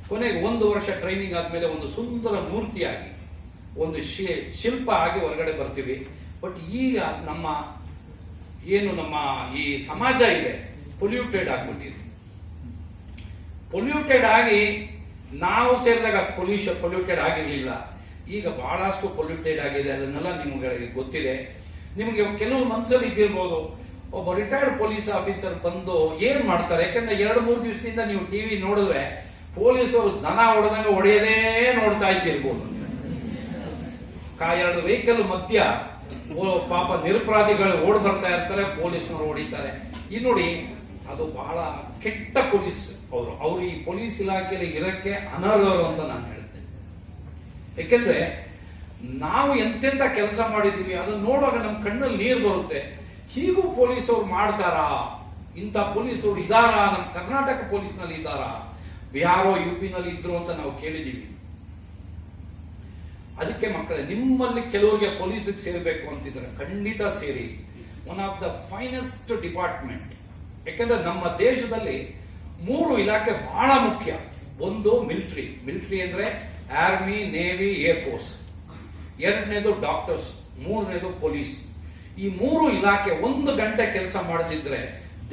ಕೊನೆಗೆ 1 ವರ್ಷ ಟ್ರೈನಿಂಗ್ ಆದ್ಮೇಲೆ ಒಂದು ಸುಂದರ ಮೂರ್ತಿಯಾಗಿ, ಒಂದು ಶಿಲ್ಪ ಆಗಿ ಹೊರಗಡೆ ಬರ್ತೀವಿ. ಬಟ್ ಈಗ ನಮ್ಮ ಈ ಸಮಾಜ ಇದೆ ಪೊಲ್ಯೂಟೆಡ್ ಆಗ್ಬಿಟ್ಟಿದೆ. ಪೊಲ್ಯೂಟೆಡ್ ಆಗಿ ನಾವು ಸೇರಿದಾಗ ಅಷ್ಟು ಪೊಲ್ಯೂಟೆಡ್ ಆಗಿರ್ಲಿಲ್ಲ, ಈಗ ಬಹಳಷ್ಟು ಪೊಲ್ಯೂಟೆಡ್ ಆಗಿದೆ. ಅದನ್ನೆಲ್ಲ ನಿಮಗೆ ಗೊತ್ತಿದೆ. ನಿಮಗೆ ಕೆಲವು ಮನಸ್ಸಲ್ಲಿ ಇದ್ದಿರ್ಬೋದು, ಒಬ್ಬ ರಿಟೈರ್ಡ್ ಪೊಲೀಸ್ ಆಫೀಸರ್ ಬಂದು ಏನ್ ಮಾಡ್ತಾರೆ. ಯಾಕಂದ್ರೆ 2-3 ದಿವಸದಿಂದ ನೀವು ಟಿವಿ ನೋಡಿದ್ರೆ ಪೊಲೀಸರು ದನ ಹೊಡೆದಂಗ ಹೊಡೆಯದೇ ನೋಡ್ತಾ ಇದ್ದಿರ್ಬೋದು. 2 ವೆಹಿಕಲ್ ಮಧ್ಯ ಪಾಪ ನಿರಪರಾಧಿಗಳು ಓಡ್ ಬರ್ತಾ ಇರ್ತಾರೆ, ಪೊಲೀಸ್ನವರು ಹೊಡಿತಾರೆ. ಈ ನೋಡಿ, ಅದು ಬಹಳ ಕೆಟ್ಟ ಪೊಲೀಸ್. ಅವರು ಈ ಪೊಲೀಸ್ ಇಲಾಖೆಯಲ್ಲಿ ಇರಕ್ಕೆ ಅನರ್ಹರು ಅಂತ ನಾನು ಹೇಳ್ತೇನೆ. ಯಾಕೆಂದ್ರೆ ನಾವು ಎಂತೆಂತ ಕೆಲಸ ಮಾಡಿದೀವಿ ಅದನ್ನ ನೋಡುವಾಗ ನಮ್ಮ ಕಣ್ಣಲ್ಲಿ ನೀರು ಬರುತ್ತೆ. ಹೀಗೂ ಪೊಲೀಸವ್ರು ಮಾಡ್ತಾರಾ? ಇಂಥ ಪೊಲೀಸವ್ರು ಇದಾರಾ? ನಮ್ಮ ಕರ್ನಾಟಕ ಪೊಲೀಸ್ನಲ್ಲಿ ಇದ್ದಾರಾ? ಬಿಹಾರೋ UP ನಲ್ಲಿ ಇದ್ರು ಅಂತ ನಾವು ಕೇಳಿದೀವಿ. ಅದಕ್ಕೆ ಮಕ್ಕಳೇ, ನಿಮ್ಮಲ್ಲಿ ಕೆಲವರಿಗೆ ಪೊಲೀಸಿಗೆ ಸೇರ್ಬೇಕು ಅಂತಿದ್ರೆ ಖಂಡಿತ ಸೇರಿ. One of the finest department. ಯಾಕೆಂದ್ರೆ ನಮ್ಮ ದೇಶದಲ್ಲಿ 3 ಇಲಾಖೆ ಬಹಳ ಮುಖ್ಯ. ಒಂದು ಮಿಲಿಟರಿ ಅಂದ್ರೆ ಆರ್ಮಿ, ನೇವಿ, ಏರ್ ಫೋರ್ಸ್. 2ನೇದು ಡಾಕ್ಟರ್ಸ್, 3ನೇದು ಪೊಲೀಸ್. ಈ 3 ಇಲಾಖೆ 1 ಗಂಟೆ ಕೆಲಸ ಮಾಡದಿದ್ರೆ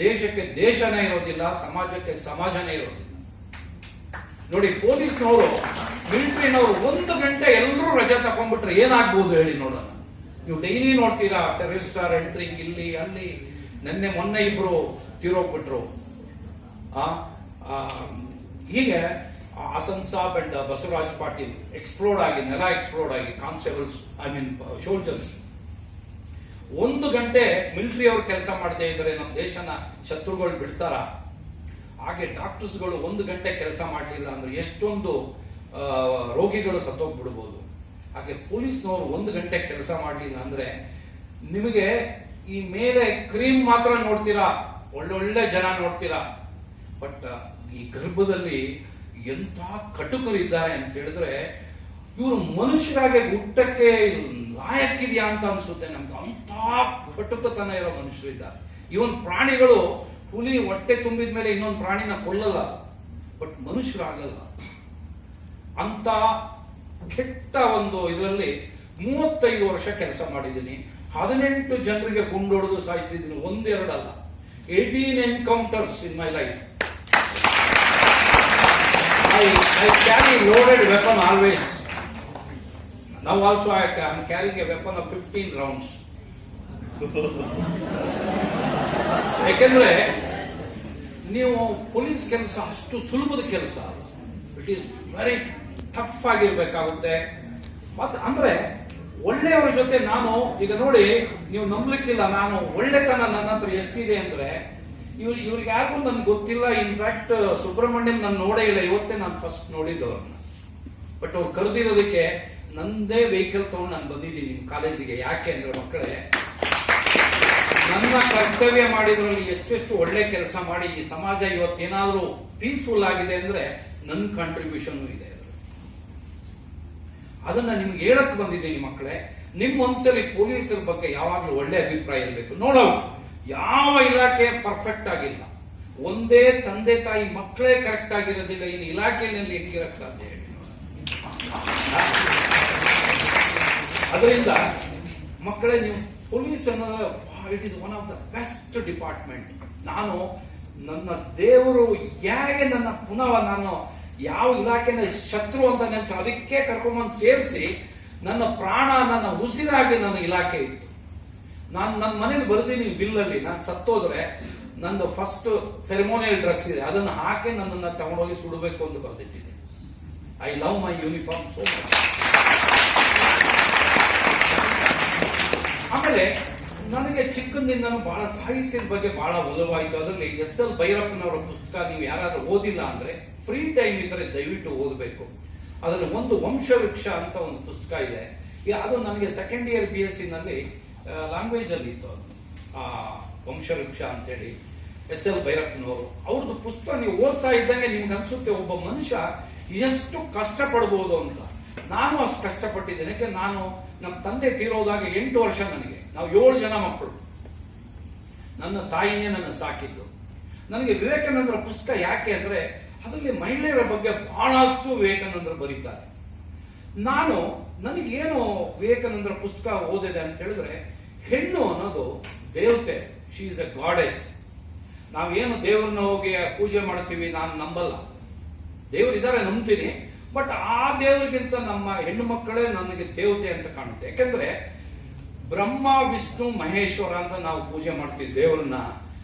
ದೇಶಕ್ಕೆ ದೇಶನೇ ಇರೋದಿಲ್ಲ, ಸಮಾಜಕ್ಕೆ ಸಮಾಜನೇ ಇರೋದಿಲ್ಲ. ನೋಡಿ, ಪೊಲೀಸ್ನವರು, ಮಿಲಿಟರಿನವರು 1 ಗಂಟೆ ಎಲ್ಲರೂ ರಜೆ ತಗೊಂಡ್ಬಿಟ್ರೆ ಏನಾಗ್ಬೋದು ಹೇಳಿ ನೋಡೋಣ. ನೀವು ಡೈಲಿ ನೋಡ್ತೀರಾ, ಟೆರರಿಸ್ಟ್ ಆರ್ ಎಂಟ್ರಿಂಗ್, ಇಲ್ಲಿ ಅಲ್ಲಿ. ಮೊನ್ನೆ 2 ತೀರೋಗ್ಬಿಟ್ರು. ಹೀಗೆ ಹಸನ್ ಸಾಬ್ ಅಂಡ್ ಬಸವರಾಜ್ ಪಾಟೀಲ್ ನೆಲ ಎಕ್ಸ್ಪ್ಲೋಡ್ ಆಗಿ ಕಾನ್ಸ್ಟೇಬಲ್ಸ್, ಸೋಲ್ಜರ್ಸ್ 1 ಗಂಟೆ ಮಿಲಿಟರಿ ಅವರು ಕೆಲಸ ಮಾಡದೇ ಇದ್ರೆ ನಮ್ಮ ದೇಶನ ಶತ್ರುಗಳು ಬಿಡ್ತಾರ? ಹಾಗೆ ಡಾಕ್ಟರ್ಸ್ಗಳು 1 ಗಂಟೆ ಕೆಲಸ ಮಾಡಲಿಲ್ಲ ಅಂದ್ರೆ ಎಷ್ಟೊಂದು ರೋಗಿಗಳು ಸತ್ತೋಗ್ಬಿಡ್ಬೋದು. ಹಾಗೆ ಪೊಲೀಸ್ನವರು 1 ಗಂಟೆ ಕೆಲಸ ಮಾಡಲಿಲ್ಲ ಅಂದ್ರೆ ನಿಮಗೆ ಈ ಮೇಲೆ ಕ್ರೀಮ್ ಮಾತ್ರ ನೋಡ್ತೀರಾ, ಒಳ್ಳೊಳ್ಳೆ ಜನ ನೋಡ್ತೀರಾ, ಬಟ್ ಈ ಗರ್ಭದಲ್ಲಿ ಎಂತ ಕಟುಕರು ಇದ್ದಾರೆ ಅಂತ ಹೇಳಿದ್ರೆ ಇವರು ಮನುಷ್ಯರಾಗೆ ಹುಟ್ಟಕ್ಕೆ ಲಾಯಕ್ಕಿದೆಯಾ ಅಂತ ಅನ್ಸುತ್ತೆ ನಮ್ಗೆ. ಅಂತ ಕಟುಕತನ ಇರೋ ಮನುಷ್ಯರು ಇದ್ದಾರೆ. ಇವನ್ ಪ್ರಾಣಿಗಳು, ಹುಲಿ ಹೊಟ್ಟೆ ತುಂಬಿದ ಮೇಲೆ ಇನ್ನೊಂದು ಪ್ರಾಣಿನ ಕೊಲ್ಲಲ್ಲ, ಬಟ್ ಮನುಷ್ಯರಾಗಲ್ಲ. ಅಂತ ಕೆಟ್ಟ ಒಂದು ಇದರಲ್ಲಿ 35 ವರ್ಷ ಕೆಲಸ ಮಾಡಿದ್ದೀನಿ. 18 ಜನರಿಗೆ ಗುಂಡೊಡೆದು ಸಾಯಿಸಿದ್ದೀನಿ, 1-2 ಅಲ್ಲ. 18 encounters in my life. I carry loaded weapon always. Now also I am carrying a weapon of 15 rounds. ಯಾಕೆಂದ್ರೆ ನೀವು ಪೊಲೀಸ್ ಕೆಲಸ ಅಷ್ಟು ಸುಲಭದ ಕೆಲಸ. ಇಟ್ ಈಸ್ ವೆರಿ ಟಫ್ ಆಗಿರ್ಬೇಕಾಗುತ್ತೆ. ಮತ್ತೆ ಅಂದ್ರೆ ಒಳ್ಳೆಯವರ ಜೊತೆ ನಾನು ಈಗ ನೋಡಿ, ನೀವು ನಂಬಲಿಕ್ಕಿಲ್ಲ, ನಾನು ಒಳ್ಳೆತನ ನನ್ನ ಹತ್ರ ಎಷ್ಟಿದೆ ಅಂದ್ರೆ ಇವ್ರಿಗೆ ಯಾರಿಗೂ ನನ್ಗೆ ಗೊತ್ತಿಲ್ಲ. ಇನ್ಫ್ಯಾಕ್ಟ್ ಸುಬ್ರಹ್ಮಣ್ಯಂ ನಾನು ನೋಡೇ ಇಲ್ಲ, ಇವತ್ತೇ ನಾನು ಫಸ್ಟ್ ನೋಡಿದ್ದವ್ರನ್ನ. ಬಟ್ ಅವ್ರು ಕರೆದಿರೋದಕ್ಕೆ ನಂದೇ ವೆಹಿಕಲ್ ತಗೊಂಡು ನಾನು ಬಂದಿದ್ದೀನಿ ನಿಮ್ಮ ಕಾಲೇಜಿಗೆ. ಯಾಕೆ ಅಂದ್ರೆ ಮಕ್ಕಳೇ, ನನ್ನ ಕರ್ತವ್ಯ ಮಾಡಿದ್ರಲ್ಲಿ ಎಷ್ಟೆಷ್ಟು ಒಳ್ಳೆ ಕೆಲಸ ಮಾಡಿ ಈ ಸಮಾಜ ಇವತ್ತೇನಾದ್ರೂ ಪೀಸ್ಫುಲ್ ಆಗಿದೆ ಅಂದ್ರೆ ನನ್ನ ಕಾಂಟ್ರಿಬ್ಯೂಷನ್ ಇದೆ. ಅದನ್ನ ನಿಮ್ಗೆ ಹೇಳಕ್ ಬಂದಿದ್ದೀನಿ ಮಕ್ಕಳೇ. ನಿಮ್ ಮನಸ್ಸಲ್ಲಿ ಪೊಲೀಸರ ಬಗ್ಗೆ ಯಾವಾಗ್ಲೂ ಒಳ್ಳೆ ಅಭಿಪ್ರಾಯ ಇರಬೇಕು. ನೋಡೋಣ, ಯಾವ ಇಲಾಖೆ ಪರ್ಫೆಕ್ಟ್ ಆಗಿಲ್ಲ. ಒಂದೇ ತಂದೆ ತಾಯಿ ಮಕ್ಕಳೇ ಕರೆಕ್ಟ್ ಆಗಿರೋದಿಲ್ಲ, ಇನ್ನು ಇಲಾಖೆಯಲ್ಲಿ ಹೆಂಗಿರಕ್ ಸಾಧ್ಯ ಹೇಳಿ? ಅದರಿಂದ ಮಕ್ಕಳೇ, ನೀವು ಪೊಲೀಸ್ ಅನ್ನೋದು it is one of the best department. ನಾನು ನನ್ನ ದೇವರು ಹೇಗೆ ನನ್ನ ಪುನಃ ನಾನು ಯಾವ ಇಲಾಖೆನ ಶತ್ರು ಅಂತ ಅದಕ್ಕೆ ಕರ್ಕೊಂಡ್ಬಂದು ಸೇರಿಸಿ ನನ್ನ ಪ್ರಾಣ, ನನ್ನ ಉಸಿರಾಗಿ ನನ್ನ ಇಲಾಖೆ ಇತ್ತು. ನಾನು ನನ್ನ ಮನೇಲಿ ಬರ್ದೀನಿ ಬಿಲ್ಲಲ್ಲಿ, ನಾನು ಸತ್ತೋದ್ರೆ ನಂದು ಫಸ್ಟ್ ಸೆರೆಮೋನಿಯಲ್ ಡ್ರೆಸ್ ಇದೆ, ಅದನ್ನು ಹಾಕಿ ನನ್ನನ್ನು ತಗೊಂಡೋಗಿ ಸುಡಬೇಕು ಅಂತ ಬರೆದಿಟ್ಟಿದೆ. I love my uniform so much. ಆಮೇಲೆ ನನಗೆ ಚಿಕ್ಕಂದಿಂದನೂ ಬಹಳ ಸಾಹಿತ್ಯದ ಬಗ್ಗೆ ಬಹಳ ಒಲವಾಯಿತು. ಅದರಲ್ಲಿ S.L. ಭೈರಪ್ಪನವರ ಪುಸ್ತಕ ನೀವು ಯಾರಾದ್ರೂ ಓದಿಲ್ಲ ಅಂದ್ರೆ ಫ್ರೀ ಟೈಮ್ ಇದ್ರೆ ದಯವಿಟ್ಟು ಓದಬೇಕು. ಅದರಲ್ಲಿ ಒಂದು ವಂಶವೃಕ್ಷ ಅಂತ ಒಂದು ಪುಸ್ತಕ ಇದೆ. ಅದು ನನಗೆ ಸೆಕೆಂಡ್ ಇಯರ್ BSc ನಲ್ಲಿ ಲ್ಯಾಂಗ್ವೇಜ್ ಅಲ್ಲಿ ಇತ್ತು. ಅದು ವಂಶವೃಕ್ಷ ಅಂತೇಳಿ S.L. ಭೈರಪ್ಪನವರು ಅವ್ರದ್ದು ಪುಸ್ತಕ ನೀವು ಓದ್ತಾ ಇದ್ದಂಗೆ ನಿಮ್ಗೆ ಅನ್ಸುತ್ತೆ ಒಬ್ಬ ಮನುಷ್ಯ ಎಷ್ಟು ಕಷ್ಟ ಪಡ್ಬೋದು ಅಂತ. ನಾನು ಅಷ್ಟು ಕಷ್ಟಪಟ್ಟಿದ್ದೇನೆ. ಯಾಕೆ ನಾನು ನಮ್ಮ ತಂದೆ ತೀರೋದಾಗ 8 ವರ್ಷ ನನಗೆ, ನಾವು 7 ಜನ ಮಕ್ಕಳು. ನನ್ನ ತಾಯಿನೇ ನನ್ನ ಸಾಕಿದ್ದು. ನನಗೆ ವಿವೇಕಾನಂದರ ಪುಸ್ತಕ ಯಾಕೆ ಅಂದ್ರೆ ಅದರಲ್ಲಿ ಮಹಿಳೆಯರ ಬಗ್ಗೆ ಬಹಳಷ್ಟು ವಿವೇಕಾನಂದರು ಬರೀತಾರೆ. ನನಗೇನು ವಿವೇಕಾನಂದರ ಪುಸ್ತಕ ಓದಿದೆ ಅಂತ ಹೇಳಿದ್ರೆ, ಹೆಣ್ಣು ಅನ್ನೋದು ದೇವತೆ, ಶಿ ಇಸ್ ಎ ಗಾಡೆಸ್. ನಾವೇನು ದೇವರನ್ನ ಹೋಗಿ ಪೂಜೆ ಮಾಡ್ತೀವಿ, ನಾನು ನಂಬಲ್ಲ. ದೇವರಿದ್ದಾರೆ, ನಂಬ್ತೀನಿ, ಬಟ್ ಆ ದೇವರಿಗಿಂತ ನಮ್ಮ ಹೆಣ್ಣು ಮಕ್ಕಳೇ ನನಗೆ ದೇವತೆ ಅಂತ ಕಾಣುತ್ತೆ. ಯಾಕೆಂದ್ರೆ ಬ್ರಹ್ಮ, ವಿಷ್ಣು, ಮಹೇಶ್ವರ ಅಂತ ನಾವು ಪೂಜೆ ಮಾಡ್ತೀವಿ ದೇವರನ್ನ.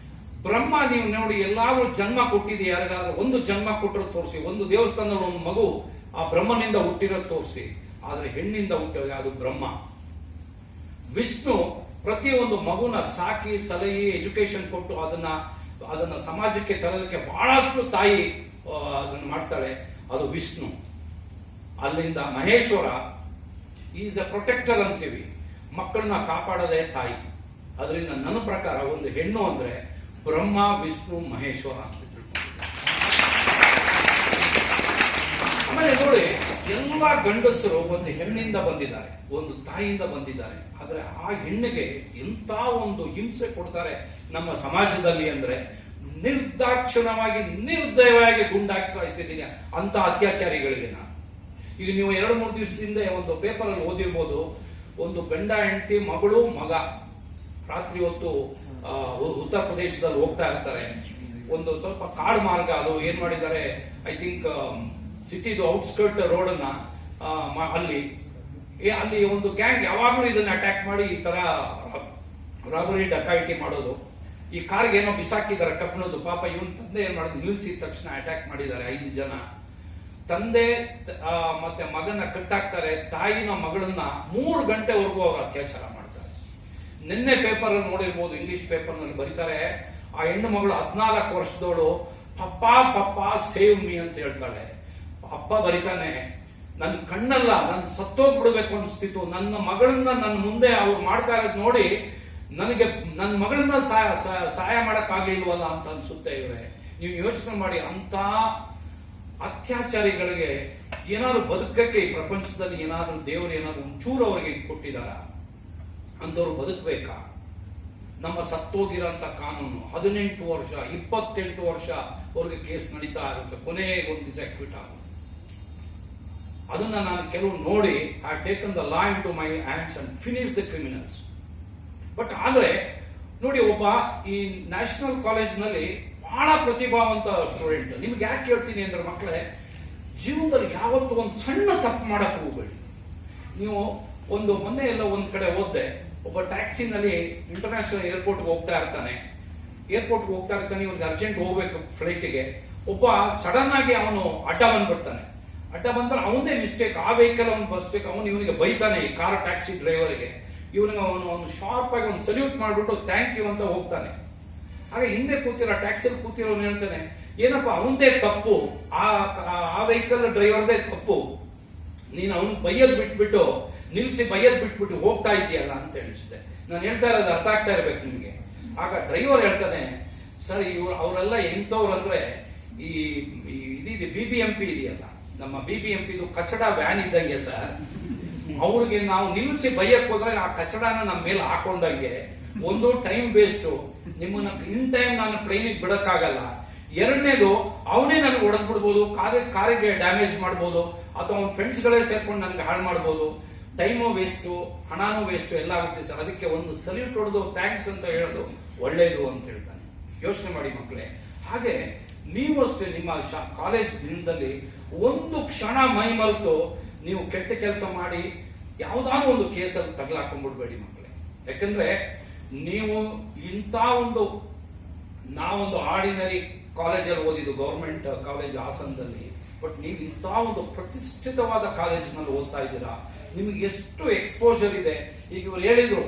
ಬ್ರಹ್ಮ ನೀವು ನೋಡಿ ಎಲ್ಲಾದ್ರೂ ಜನ್ಮ ಕೊಟ್ಟಿದೆ, ಯಾರಿಗಾದ್ರೂ ಒಂದು ಜನ್ಮ ಕೊಟ್ಟರು ತೋರಿಸಿ, ಒಂದು ದೇವಸ್ಥಾನದಲ್ಲಿ ಒಂದು ಮಗು ಆ ಬ್ರಹ್ಮನಿಂದ ಹುಟ್ಟಿರೋದು ತೋರಿಸಿ. ಆದ್ರೆ ಹೆಣ್ಣಿಂದ ಹುಟ್ಟಿರೋದು ಅದು ಬ್ರಹ್ಮ. ವಿಷ್ಣು ಪ್ರತಿಯೊಂದು ಮಗುನ ಸಾಕಿ ಸಲಹಿ ಎಜುಕೇಶನ್ ಕೊಟ್ಟು ಅದನ್ನ ಸಮಾಜಕ್ಕೆ ತರೋದಕ್ಕೆ ಬಹಳಷ್ಟು ತಾಯಿ ಅದನ್ನ ಮಾಡ್ತಾಳೆ, ಅದು ವಿಷ್ಣು. ಅಲ್ಲಿಂದ ಮಹೇಶ್ವರ ಈಸ್ ಎ ಪ್ರೊಟೆಕ್ಟರ್ ಅಂತೀವಿ, ಮಕ್ಕಳನ್ನ ಕಾಪಾಡೋದೇ ತಾಯಿ. ಅದರಿಂದ ನನ್ನ ಪ್ರಕಾರ ಒಂದು ಹೆಣ್ಣು ಅಂದ್ರೆ ಬ್ರಹ್ಮ, ವಿಷ್ಣು, ಮಹೇಶ್ವರ ಅಂತ ತಿಳ್ಕೊಂಡಿದ್ದಾರೆ. ಆಮೇಲೆ ನೋಡಿ, ಎಲ್ಲ ಗಂಡಸರು ಒಂದು ಹೆಣ್ಣಿಂದ ಬಂದಿದ್ದಾರೆ, ಒಂದು ತಾಯಿಯಿಂದ ಬಂದಿದ್ದಾರೆ. ಆದ್ರೆ ಆ ಹೆಣ್ಣಿಗೆ ಎಂತ ಒಂದು ಹಿಂಸೆ ಕೊಡ್ತಾರೆ ನಮ್ಮ ಸಮಾಜದಲ್ಲಿ ಅಂದ್ರೆ, ನಿರ್ದಾಕ್ಷಿಣ್ಯವಾಗಿ ನಿರ್ದಯವಾಗಿ ಗುಂಡಾಕಿ ಸಾಯಿಸ್ತಿದ್ದೀನಿ ಅಂತ ಅತ್ಯಾಚಾರಿಗಳಿಗೆ ನಾನು. ಈಗ ನೀವು 2-3 ದಿವಸದಿಂದ ಒಂದು ಪೇಪರ್ ಅಲ್ಲಿ ಓದಿರ್ಬೋದು, ಒಂದು ಗಂಡ ಹೆಂಡತಿ, ಮಗಳು ಮಗ ರಾತ್ರಿ ಹೊತ್ತು ಉತ್ತರ ಪ್ರದೇಶದಲ್ಲಿ ಹೋಗ್ತಾ ಇರ್ತಾರೆ. ಒಂದು ಸ್ವಲ್ಪ ಕಾಡು ಮಾರ್ಗ, ಅದು ಏನ್ ಮಾಡಿದ್ದಾರೆ, ಐ ಥಿಂಕ್ ಸಿಟಿದು ಔಟ್ಸ್ಕರ್ಟ್ ರೋಡ್ ಅನ್ನ ಅಲ್ಲಿ ಒಂದು ಗ್ಯಾಂಗ್ ಯಾವಾಗಲೂ ಇದನ್ನ ಅಟ್ಯಾಕ್ ಮಾಡಿ ಈ ತರ ರಾಬರಿ ಡಕಾಯಿತಿ ಮಾಡೋದು. ಈ ಕಾರ್ಗೆ ಏನೋ ಬಿಸಾಕಿದ್ದಾರೆ ಕಬ್ಬಿಣದ್ದು. ಪಾಪ ಇವನ್ ತಂದೆ ಏನ್ ಮಾಡಿದ್, ನಿಲ್ಲಿಸಿದ ತಕ್ಷಣ ಅಟ್ಯಾಕ್ ಮಾಡಿದ್ದಾರೆ 5 ಜನ. ತಂದೆ ಮತ್ತೆ ಮಗನ ಕಟ್ಟಾಕ್ತಾರೆ, ತಾಯಿನ ಮಗಳನ್ನ 3 ಗಂಟೆವರೆಗೂ ಅವ್ರು ಅತ್ಯಾಚಾರ ಮಾಡ್ತಾರೆ. ನಿನ್ನೆ ಪೇಪರ್ ಅಲ್ಲಿ ನೋಡಿರ್ಬೋದು, ಇಂಗ್ಲಿಷ್ ಪೇಪರ್ ನಲ್ಲಿ ಬರೀತಾರೆ, ಆ ಹೆಣ್ಣು ಮಗಳು 14 ವರ್ಷದವಳು ಪಪ್ಪಾ ಪಪ್ಪಾ ಸೇವ್ ಮೀ ಅಂತ ಹೇಳ್ತಾಳೆ. ಅಪ್ಪ ಬರಿತಾನೆ, ನನ್ನ ಕಣ್ಣಲ್ಲ, ನನ್ ಸತ್ತೋಗ್ಬಿಡ್ಬೇಕು ಅನ್ಸ್ತಿತ್ತು, ನನ್ನ ಮಗಳನ್ನ ನನ್ನ ಮುಂದೆ ಅವ್ರು ಮಾಡ್ತಾ ಇರೋದು ನೋಡಿ ನನಗೆ ನನ್ನ ಮಗಳನ್ನ ಸಹಾಯ ಮಾಡಕ್ ಆಗ್ಲಿಲ್ವಲ್ಲ ಅಂತ ಅನ್ಸುತ್ತೆ. ಇವ್ರೆ, ನೀವು ಯೋಚನೆ ಮಾಡಿ, ಅಂತ ಅತ್ಯಾಚಾರಿಗಳಿಗೆ ಏನಾದ್ರು ಬದುಕಕ್ಕೆ ಈ ಪ್ರಪಂಚದಲ್ಲಿ ಏನಾದ್ರು ದೇವರು ಏನಾದ್ರು ಒಂಚೂರು ಅವರಿಗೆ ಕೊಟ್ಟಿದಾರ? ಅಂತವ್ರು ಬದುಕಬೇಕಾ? ನಮ್ಮ ಸತ್ತೋಗಿರೋಂಥ ಕಾನೂನು 18 ವರ್ಷ 28 ವರ್ಷ ಅವ್ರಿಗೆ ಕೇಸ್ ನಡೀತಾ ಇರುತ್ತೆ, ಕೊನೆಗೆ ಒಂದು ದಿವಸ ಕ್ವಿಟ್ ಆಗುತ್ತೆ. ಅದನ್ನ ನಾನು ಕೆಲವು ನೋಡಿ, I taken the law into my hands and finish the criminals. But ಆದ್ರೆ ನೋಡಿ, ಒಬ್ಬ ಈ ನ್ಯಾಷನಲ್ ಕಾಲೇಜ್ನಲ್ಲಿ ಬಹಳ ಪ್ರತಿಭಾವಂತ ಸ್ಟೂಡೆಂಟ್. ನಿಮ್ಗೆ ಯಾಕೆ ಹೇಳ್ತೀನಿ ಅಂದ್ರೆ ಮಕ್ಕಳೇ, ಜೀವನದಲ್ಲಿ ಯಾವತ್ತೂ ಒಂದು ಸಣ್ಣ ತಪ್ಪು ಮಾಡಕ್ ಹೋಗ್ಬೇಡಿ. ನೀವು ಮೊನ್ನೆ ಎಲ್ಲ ಒಂದ್ ಕಡೆ ಓದ್ದೆ, ಒಬ್ಬ ಟ್ಯಾಕ್ಸಿನಲ್ಲಿ ಇಂಟರ್ನ್ಯಾಷನಲ್ ಏರ್ಪೋರ್ಟ್ಗೆ ಹೋಗ್ತಾ ಇರ್ತಾನೆ, ಇವ್ರಿಗೆ ಅರ್ಜೆಂಟ್ ಹೋಗ್ಬೇಕು ಫ್ಲೈಟ್ಗೆ. ಒಬ್ಬ ಸಡನ್ ಆಗಿ ಅವನು ಅಡ್ಡ ಬಂದ್ಬಿಡ್ತಾನೆ. ಅಡ್ಡ ಬಂದ್ರೆ ಅವನದೇ ಮಿಸ್ಟೇಕ್, ಆ ವೆಹಿಕಲ್ ಅವನು ಬಸ್ಟೇಕ್. ಅವನು ಇವನಿಗೆ ಬೈತಾನೆ, ಈ ಕಾರ್ ಟ್ಯಾಕ್ಸಿ ಡ್ರೈವರ್ಗೆ. ಇವನಿಗೆ ಅವನು ಶಾರ್ಪ್ ಆಗಿ ಒಂದು ಸಲ್ಯೂಟ್ ಮಾಡ್ಬಿಟ್ಟು ಥ್ಯಾಂಕ್ ಯು ಅಂತ ಹೋಗ್ತಾನೆ. ಹಾಗೆ ಹಿಂದೆ ಕೂತಿರೋ ಟ್ಯಾಕ್ಸಿಯಲ್ಲಿ ಕೂತಿರೋನು ಹೇಳ್ತಾನೆ, ಏನಪ್ಪ ಅವನದೇ ತಪ್ಪು, ಆ ವೆಹಿಕಲ್ ಡ್ರೈವರ್ದೇ ತಪ್ಪು, ನೀನು ಅವನು ಬೈಯದ್ ಬಿಟ್ಬಿಟ್ಟು ನಿಲ್ಸಿ ಬೈಯದ್ ಬಿಟ್ಬಿಟ್ಟು ಹೋಗ್ತಾ ಇದೆಯಲ್ಲ ಅಂತ ಹೇಳಿಸಿದೆ. ನಾನು ಹೇಳ್ತಾ ಇರೋದು ಅರ್ಥ ಆಗ್ತಾ ಇರ್ಬೇಕು ನಿಮ್ಗೆ. ಆಗ ಡ್ರೈವರ್ ಹೇಳ್ತಾನೆ, ಸರ್ ಅವರೆಲ್ಲ ಎಂತವ್ರು ಅಂದ್ರೆ, ಈ BBMP ಇದೆಯಲ್ಲ, ನಮ್ಮ BBMP ಕಚಡ ವ್ಯಾನ್ ಇದ್ದಂಗೆ ಸರ್. ಅವ್ರಿಗೆ ನಾವು ನಿಲ್ಲಿಸಿ ಬೈಯಕ್ ಹೋದ್ರೆ ಆ ಕಚಡನ ನಮ್ಮ ಮೇಲೆ ಹಾಕೊಂಡಂಗೆ. ಒಂದು ಟೈಮ್ ವೇಸ್ಟ್, ನಿಮ್ಮನ್ನ ಇನ್ ಟೈಮ್ ನಾನು ಪ್ಲೇನಿಗೆ ಬಿಡಕ್ಕಾಗಲ್ಲ. ಎರಡನೇದು, ಅವನೇ ನನಗೆ ಹೊಡೆದ್ ಬಿಡ್ಬೋದು, ಕಾರಿಗೆ ಡ್ಯಾಮೇಜ್ ಮಾಡ್ಬೋದು, ಅಥವಾ ಅವ್ನ ಫ್ರೆಂಡ್ಸ್ ಗಳೇ ಸೇರ್ಕೊಂಡು ನನ್ಗೆ ಹಾಳು ಮಾಡ್ಬೋದು. ಟೈಮು ವೇಸ್ಟು, ಹಣನೂ ವೇಸ್ಟು, ಎಲ್ಲ ಆಗುತ್ತೆ ಸರ್. ಅದಕ್ಕೆ ಒಂದು ಸಲ್ಯೂಟ್ ಹೊಡೆದು ಥ್ಯಾಂಕ್ಸ್ ಅಂತ ಹೇಳೋದು ಒಳ್ಳೇದು ಅಂತ ಹೇಳ್ತಾನೆ. ಯೋಚನೆ ಮಾಡಿ ಮಕ್ಕಳೇ. ಹಾಗೆ ನೀವು ಅಷ್ಟೇ, ನಿಮ್ಮ ಕಾಲೇಜ್ ದಿನದಲ್ಲಿ ಒಂದು ಕ್ಷಣ ಮೈ ಮರೆತು ನೀವು ಕೆಟ್ಟ ಕೆಲಸ ಮಾಡಿ ಯಾವ್ದಾದ್ರು ಒಂದು ಕೇಸಲ್ಲಿ ತಗಲಾಕೊಂಡ್ಬಿಡ್ಬೇಡಿ ಮಕ್ಕಳೇ. ಯಾಕಂದ್ರೆ ನೀವು ಇಂಥ ನಾವೊಂದು ಆರ್ಡಿನರಿ ಕಾಲೇಜಲ್ಲಿ ಓದಿದ್ದು, ಗೌರ್ಮೆಂಟ್ ಕಾಲೇಜ್ ಹಾಸನದಲ್ಲಿ. ಬಟ್ ನೀವು ಇಂಥ ಒಂದು ಪ್ರತಿಷ್ಠಿತವಾದ ಕಾಲೇಜಿನಲ್ಲಿ ಓದ್ತಾ ಇದ್ದೀರಾ, ನಿಮಗೆ ಎಷ್ಟು ಎಕ್ಸ್ಪೋಜರ್ ಇದೆ. ಈಗ ಇವ್ರು ಹೇಳಿದ್ರು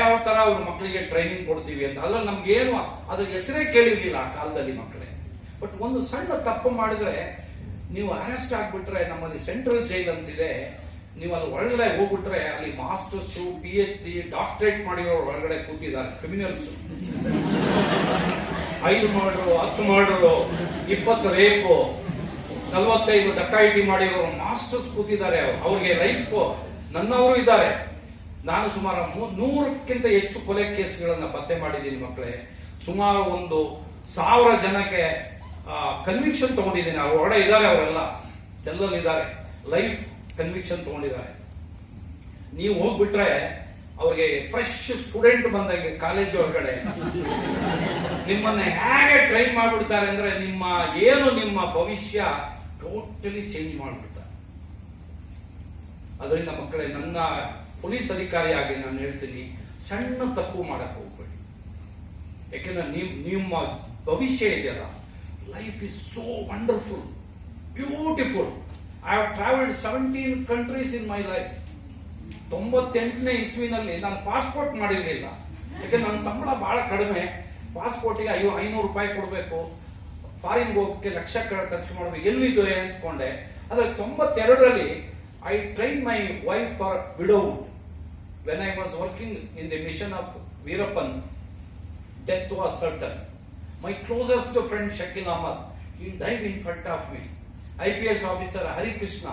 ಯಾವ ತರ ಅವ್ರ ಮಕ್ಕಳಿಗೆ ಟ್ರೈನಿಂಗ್ ಕೊಡ್ತೀವಿ ಅಂತ. ಅದ್ರಲ್ಲಿ ನಮ್ಗೇನು ಅದ್ರ ಹೆಸರೇ ಕೇಳಿರ್ಲಿಲ್ಲ ಆ ಕಾಲದಲ್ಲಿ ಮಕ್ಕಳೇ. ಬಟ್ ಒಂದು ಸಣ್ಣ ತಪ್ಪು ಮಾಡಿದ್ರೆ ನೀವು ಅರೆಸ್ಟ್ ಆಗ್ಬಿಟ್ರೆ, ನಮ್ಮಲ್ಲಿ ಸೆಂಟ್ರಲ್ ಜೈಲ್ ಅಂತಿದೆ, ನೀವು ಅಲ್ಲಿ ಒಳಗಡೆ ಹೋಗ್ಬಿಟ್ರೆ ಅಲ್ಲಿ ಮಾಸ್ಟರ್ಸ್, PhD, ಡಾಕ್ಟರೇಟ್ ಮಾಡಿರೋರು ಒಳಗಡೆ ಕೂತಿದ್ದಾರೆ, criminals. 5 murder, 10 murder, 20 rape, 45 dacoity ಮಾಡಿರೋರು ಮಾಸ್ಟರ್ಸ್ ಕೂತಿದ್ದಾರೆ. ಅವ್ರಿಗೆ ಲೈಫ್ ನನ್ನವರು ಇದ್ದಾರೆ. ನಾನು ಸುಮಾರು 100ಕ್ಕಿಂತ ಹೆಚ್ಚು ಕೊಲೆ ಕೇಸ್ಗಳನ್ನ ಪತ್ತೆ ಮಾಡಿದ್ದೀನಿ ಮಕ್ಕಳೇ. ಸುಮಾರು 1000 ಜನಕ್ಕೆ ಕನ್ವಿಕ್ಷನ್ ತಗೊಂಡಿದ್ದೀನಿ. ಅವ್ರ ಒಳಗಡೆ ಇದ್ದಾರೆ, ಅವರೆಲ್ಲ ಸೆಲ್ಲಲ್ಲಿ ಇದ್ದಾರೆ, ಲೈಫ್ ಕನ್ವಿಕ್ಷನ್ ತಗೊಂಡಿದ್ದಾರೆ. ನೀವು ಹೋಗ್ಬಿಟ್ರೆ ಅವ್ರಿಗೆ ಫ್ರೆಶ್ ಸ್ಟೂಡೆಂಟ್ ಬಂದಂಗೆ ಕಾಲೇಜ್ ಒಳಗಡೆ ನಿಮ್ಮನ್ನ ಹೇಗೆ ಟ್ರೈನ್ ಮಾಡ್ಬಿಡ್ತಾರೆ ಅಂದ್ರೆ, ನಿಮ್ಮ ಭವಿಷ್ಯ ಟೋಟಲಿ ಚೇಂಜ್ ಮಾಡ್ಬಿಡ್ತಾರೆ. ಅದರಿಂದ ಮಕ್ಕಳೇ, ನನ್ನ ಪೊಲೀಸ್ ಅಧಿಕಾರಿಯಾಗಿ ನಾನು ಹೇಳ್ತೀನಿ, ಸಣ್ಣ ತಪ್ಪು ಮಾಡಕ್ ಹೋಗ್ಬೇಡಿ. ಯಾಕೆಂದ್ರೆ ನಿಮ್ಮ ಭವಿಷ್ಯ ಇದೆಯಲ್ಲ, life is so wonderful, beautiful. I have travelled 17 countries in my life. 98ನೇ ಇಸ್ವಿನಲ್ಲಿ ನಾನು ಪಾಸ್ಪೋರ್ಟ್ ಮಾಡಿರ್ಲಿಲ್ಲ. ಯಾಕೆ ನನ್ನ ಸಂಬಳ ಬಹಳ ಕಡಿಮೆ. ಪಾಸ್ಪೋರ್ಟಿಗೆ 500 ರೂಪಾಯಿ ಕೊಡಬೇಕು, ಫಾರಿನ್ಗೆ ಹೋಗಕ್ಕೆ ಲಕ್ಷ ಖರ್ಚು ಮಾಡಬೇಕು, ಎಲ್ಲಿದೆ ಅಂದ್ಕೊಂಡೆ. ಆದ್ರೆ 92ರಲ್ಲಿ I train my wife for widowhood. When I was working in the mission of Veerappan, death was certain. My closest friend Shakil Ahmad, he died in front of me. IPS officer Harikrishna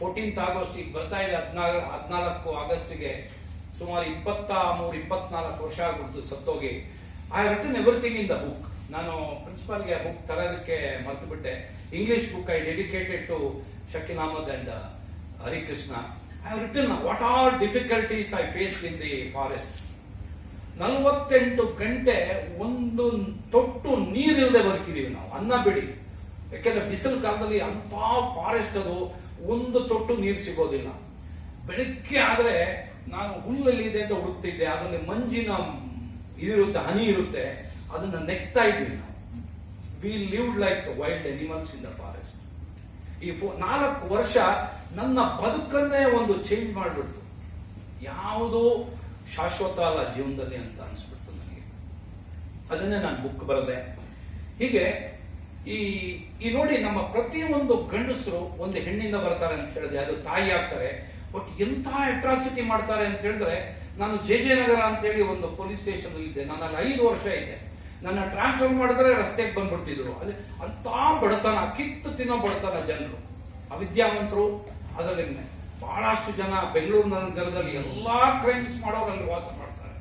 14th August ಈಗ ಬರ್ತಾ ಇದೆ 14 ಆಗಸ್ಟ್ಗೆ ಸುಮಾರು 23-24 ವರ್ಷ ಆಗ್ಬಿಡ್ತು ಸತ್ತೋಗಿ. I have written everything in the book. ನಾನು ಪ್ರಿನ್ಸಿಪಾಲ್ಗೆ ಬುಕ್ ತರೋದಕ್ಕೆ ಮರ್ತು ಬಿಟ್ಟೆ. English book I dedicated to Shakeel Ahmed and Harikrishna. I have written what are difficulties I face in the forest. 48 ಗಂಟೆ ಒಂದು ತೊಟ್ಟು ನೀರಿಲ್ಲದೆ ಬದುಕಿದೀವಿ ನಾವು, ಅನ್ನ ಬಿಡಿ. ಯಾಕೆಂದ್ರೆ ಬಿಸಿಲು ಕಾಲದಲ್ಲಿ ಅಂತ ಫಾರೆಸ್ಟ್ ಅದು, ಒಂದು ತೊಟ್ಟು ನೀರು ಸಿಗೋದಿಲ್ಲ. ಬೆಳಿಗ್ಗೆ ಆದ್ರೆ ನಾನು ಹುಲ್ಲಲ್ಲಿ ಇದೆ ಅಂತ ಹುಡುಕ್ತಿದ್ದೆ, ಅದರಲ್ಲಿ ಮಂಜಿನ ಇದಿರುತ್ತೆ, ಹನಿ ಇರುತ್ತೆ, ಅದನ್ನ ನೆಕ್ತಾ ಇದ್ವಿ ನಾವು. We lived like wild animals in the forest. ಈ 4 ವರ್ಷ ನನ್ನ ಬದುಕನ್ನೇ ಒಂದು ಚೇಂಜ್ ಮಾಡಿಬಿಡ್ತು. ಯಾವುದು ಶಾಶ್ವತ ಅಲ್ಲ ಜೀವನದಲ್ಲಿ ಅಂತ ಅನ್ಸ್ಬಿಡ್ತು ನನಗೆ. ಅದನ್ನೇ ನಾನು ಬುಕ್ ಬರೆದೆ. ಹೀಗೆ ಈ ನೋಡಿ, ನಮ್ಮ ಪ್ರತಿಯೊಂದು ಗಂಡಸರು ಒಂದು ಹೆಣ್ಣಿಂದ ಬರ್ತಾರೆ ಅಂತ ಹೇಳಿದೆ, ಅದು ತಾಯಿ ಆಗ್ತಾರೆ. ಬಟ್ ಎಂತ ಅಟ್ರಾಸಿಟಿ ಮಾಡ್ತಾರೆ ಅಂತ ಹೇಳಿದ್ರೆ, ನಾನು JJ ನಗರ ಅಂತ ಹೇಳಿ ಒಂದು ಪೊಲೀಸ್ ಸ್ಟೇಷನ್ ಇದ್ದೆ. ನಾನು ಅಲ್ಲಿ 5 ವರ್ಷ ಇದ್ದೆ. ನನ್ನ ಟ್ರಾನ್ಸ್ಫರ್ ಮಾಡಿದ್ರೆ ರಸ್ತೆಗೆ ಬಂದ್ಬಿಡ್ತಿದ್ರು. ಅಲ್ಲಿ ಅಂತ ಬಡತನ, ಕಿತ್ತು ತಿನ್ನೋ ಬಡತನ ಜನರು, ಅವಿದ್ಯಾವಂತರು. ಅದರಲ್ಲಿ ಬಹಳಷ್ಟು ಜನ ಬೆಂಗಳೂರು ನಗರದಲ್ಲಿ ಎಲ್ಲಾ ಕ್ರೈಮ್ಸ್ ಮಾಡೋರು ಅಲ್ಲಿ ವಾಸ ಮಾಡ್ತಾರೆ.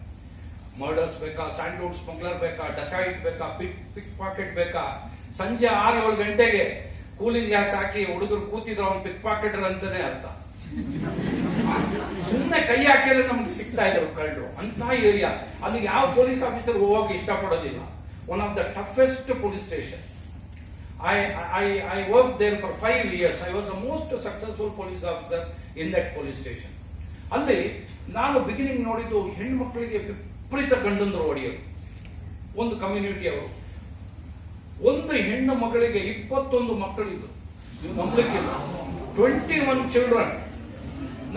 ಮರ್ಡರ್ಸ್ ಬೇಕಾ, ಸ್ಯಾಂಡ್ವುಡ್ ಸ್ಮಗ್ಲರ್ ಬೇಕಾ, ಡಕಾಯಿಟ್ ಬೇಕಾ, ಪಿಕ್ ಪಾಕೆಟ್ ಬೇಕಾ. ಸಂಜೆ 6-7 ಗಂಟೆಗೆ ಕೂಲಿಂಗ್ ಗ್ಲಾಸ್ ಹಾಕಿ ಹುಡುಗರು ಕೂತಿದ್ರು, ಅವ್ನು ಪಿಕ್ ಪಾಕೆಟರ್ ಅಂತಾನೆ ಅರ್ಥ. ಸುಮ್ಮನೆ ಕೈ ಹಾಕಿದ್ರೆ ನಮ್ಗೆ ಸಿಗ್ತಾ ಇದ್ರು ಕಳ್ಳರು. ಅಂತ ಏರಿಯಾ. ಅಲ್ಲಿ ಯಾವ ಪೊಲೀಸ್ ಆಫೀಸರ್ ಹೋಗಕ್ಕೆ ಇಷ್ಟಪಡೋದಿಲ್ಲ. One of the toughest police station. I worked there for 5 years. I was the most successful police officer in that police station. ಅಲ್ಲಿ ನಾನು ಬಿಗಿನಿಂಗ್ ನೋಡಿದ್ದು ಹೆಣ್ಣು ಮಕ್ಕಳಿಗೆ ವಿಪರೀತ ಗಂಡಂದ್ರು ಹೊಡೆಯೋದು. ಒಂದು ಕಮ್ಯುನಿಟಿ ಅವರು, ಒಂದು ಹೆಣ್ಣು ಮಗಳಿಗೆ 21 ಮಕ್ಕಳಿದ್ದು, ನೀವು ನಂಬಲಿಕ್ಕಿಲ್ಲ. 21 ಚಿಲ್ಡ್ರನ್.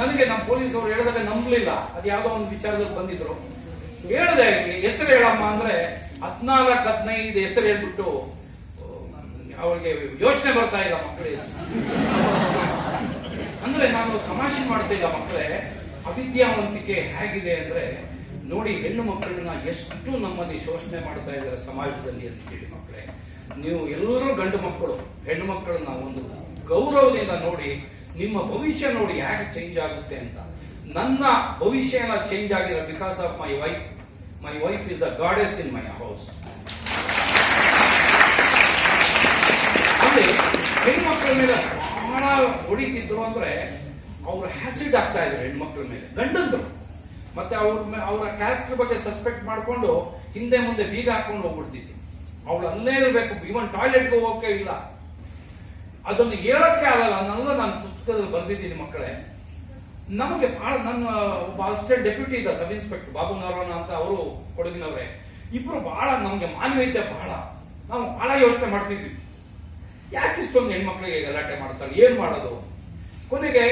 ನನಗೆ ನಮ್ಮ ಪೊಲೀಸ್ ಅವರು ಹೇಳಿದಾಗ ನಂಬಲಿಲ್ಲ. ಅದು ಯಾವ್ದೋ ಒಂದು ವಿಚಾರದಲ್ಲಿ ಬಂದಿದ್ರು. ಹೇಳಿದೆ, ಹೆಸರು ಹೇಳಮ್ಮ ಅಂದ್ರೆ 14-15 ಹೆಸರು ಹೇಳ್ಬಿಟ್ಟು ಅವಳಿಗೆ ಯೋಚನೆ ಬರ್ತಾ ಇಲ್ಲ ಮಕ್ಕಳಿಗೆ. ಅಂದ್ರೆ ನಾನು ತಮಾಷೆ ಮಾಡ್ತಾ ಇಲ್ಲ ಮಕ್ಕಳೇ. ಅವಿದ್ಯಾವಂತಿಕೆ ಹೇಗಿದೆ ಅಂದ್ರೆ ನೋಡಿ, ಹೆಣ್ಣು ಮಕ್ಕಳನ್ನ ಎಷ್ಟು ನಮ್ಮಲ್ಲಿ ಶೋಷಣೆ ಮಾಡ್ತಾ ಇದ್ದಾರೆ ಸಮಾಜದಲ್ಲಿ ಅಂತ ಹೇಳಿ. ಮಕ್ಕಳೇ, ನೀವು ಎಲ್ಲರೂ ಗಂಡು ಮಕ್ಕಳು, ಹೆಣ್ಣು ಮಕ್ಕಳನ್ನ ಒಂದು ಗೌರವದಿಂದ ನೋಡಿ. ನಿಮ್ಮ ಭವಿಷ್ಯ ನೋಡಿ ಹೇಗೆ ಚೇಂಜ್ ಆಗುತ್ತೆ ಅಂತ. ನನ್ನ ಭವಿಷ್ಯ ಎಲ್ಲ ಚೇಂಜ್ ಆಗಿದೆ because of my wife. My wife is the goddess in my house. ಅಲ್ಲಿ ಹೆಣ್ಮಕ್ಳ ಮೇಲೆ ಬಹಳ ಹೊಡಿತಿದ್ರು ಅಂದ್ರೆ ಅವ್ರು ಹ್ಯಾಸಿಡ್ ಆಗ್ತಾ ಇದ್ರು ಹೆಣ್ಮಕ್ಳ ಮೇಲೆ, ಗಂಡಂದ್ರು. ಮತ್ತೆ ಅವರ ಕ್ಯಾರೆಕ್ಟರ್ ಬಗ್ಗೆ ಸಸ್ಪೆಕ್ಟ್ ಮಾಡ್ಕೊಂಡು ಹಿಂದೆ ಮುಂದೆ ಬೀಗ ಹಾಕೊಂಡು ಹೋಗ್ಬಿಡ್ತಿದ್ರು. ಅವಳು ಅಲ್ಲೇ ಇರಬೇಕು, ಇವನ್ ಟಾಯ್ಲೆಟ್ಗೆ ಹೋಗೋಕೆ ಇಲ್ಲ. ಅದನ್ನು ಹೇಳಕ್ಕೆ ಆಗಲ್ಲ. ನಾನು ಪುಸ್ತಕದಲ್ಲಿ ಬಂದಿದ್ದೀನಿ ಮಕ್ಕಳೇ. ನಮಗೆ ಬಹಳ, ನನ್ನ ಒಬ್ಬ ಅಸಿಸ್ಟೆಂಟ್ ಡೆಪ್ಯೂಟಿ ಇದ್ದ, ಸಬ್ ಇನ್ಸ್ಪೆಕ್ಟರ್ ಬಾಬು ನಾರೋಣ ಅಂತ, ಅವರು ಕೊಡಗಿನವರೇ. ಇಬ್ರು ಬಹಳ ನಮ್ಗೆ ಮಾನವೀಯತೆ ಬಹಳ. ನಾವು ಬಹಳ ಯೋಚನೆ ಮಾಡ್ತಿದ್ವಿ, ಯಾಕೆ ಇಷ್ಟೊಂದು ಹೆಣ್ಮಕ್ಳಿಗೆ ಗಲಾಟೆ ಮಾಡ್ತಾರೆ, ಏನ್ ಮಾಡೋದು. ಕೊನೆಗೆ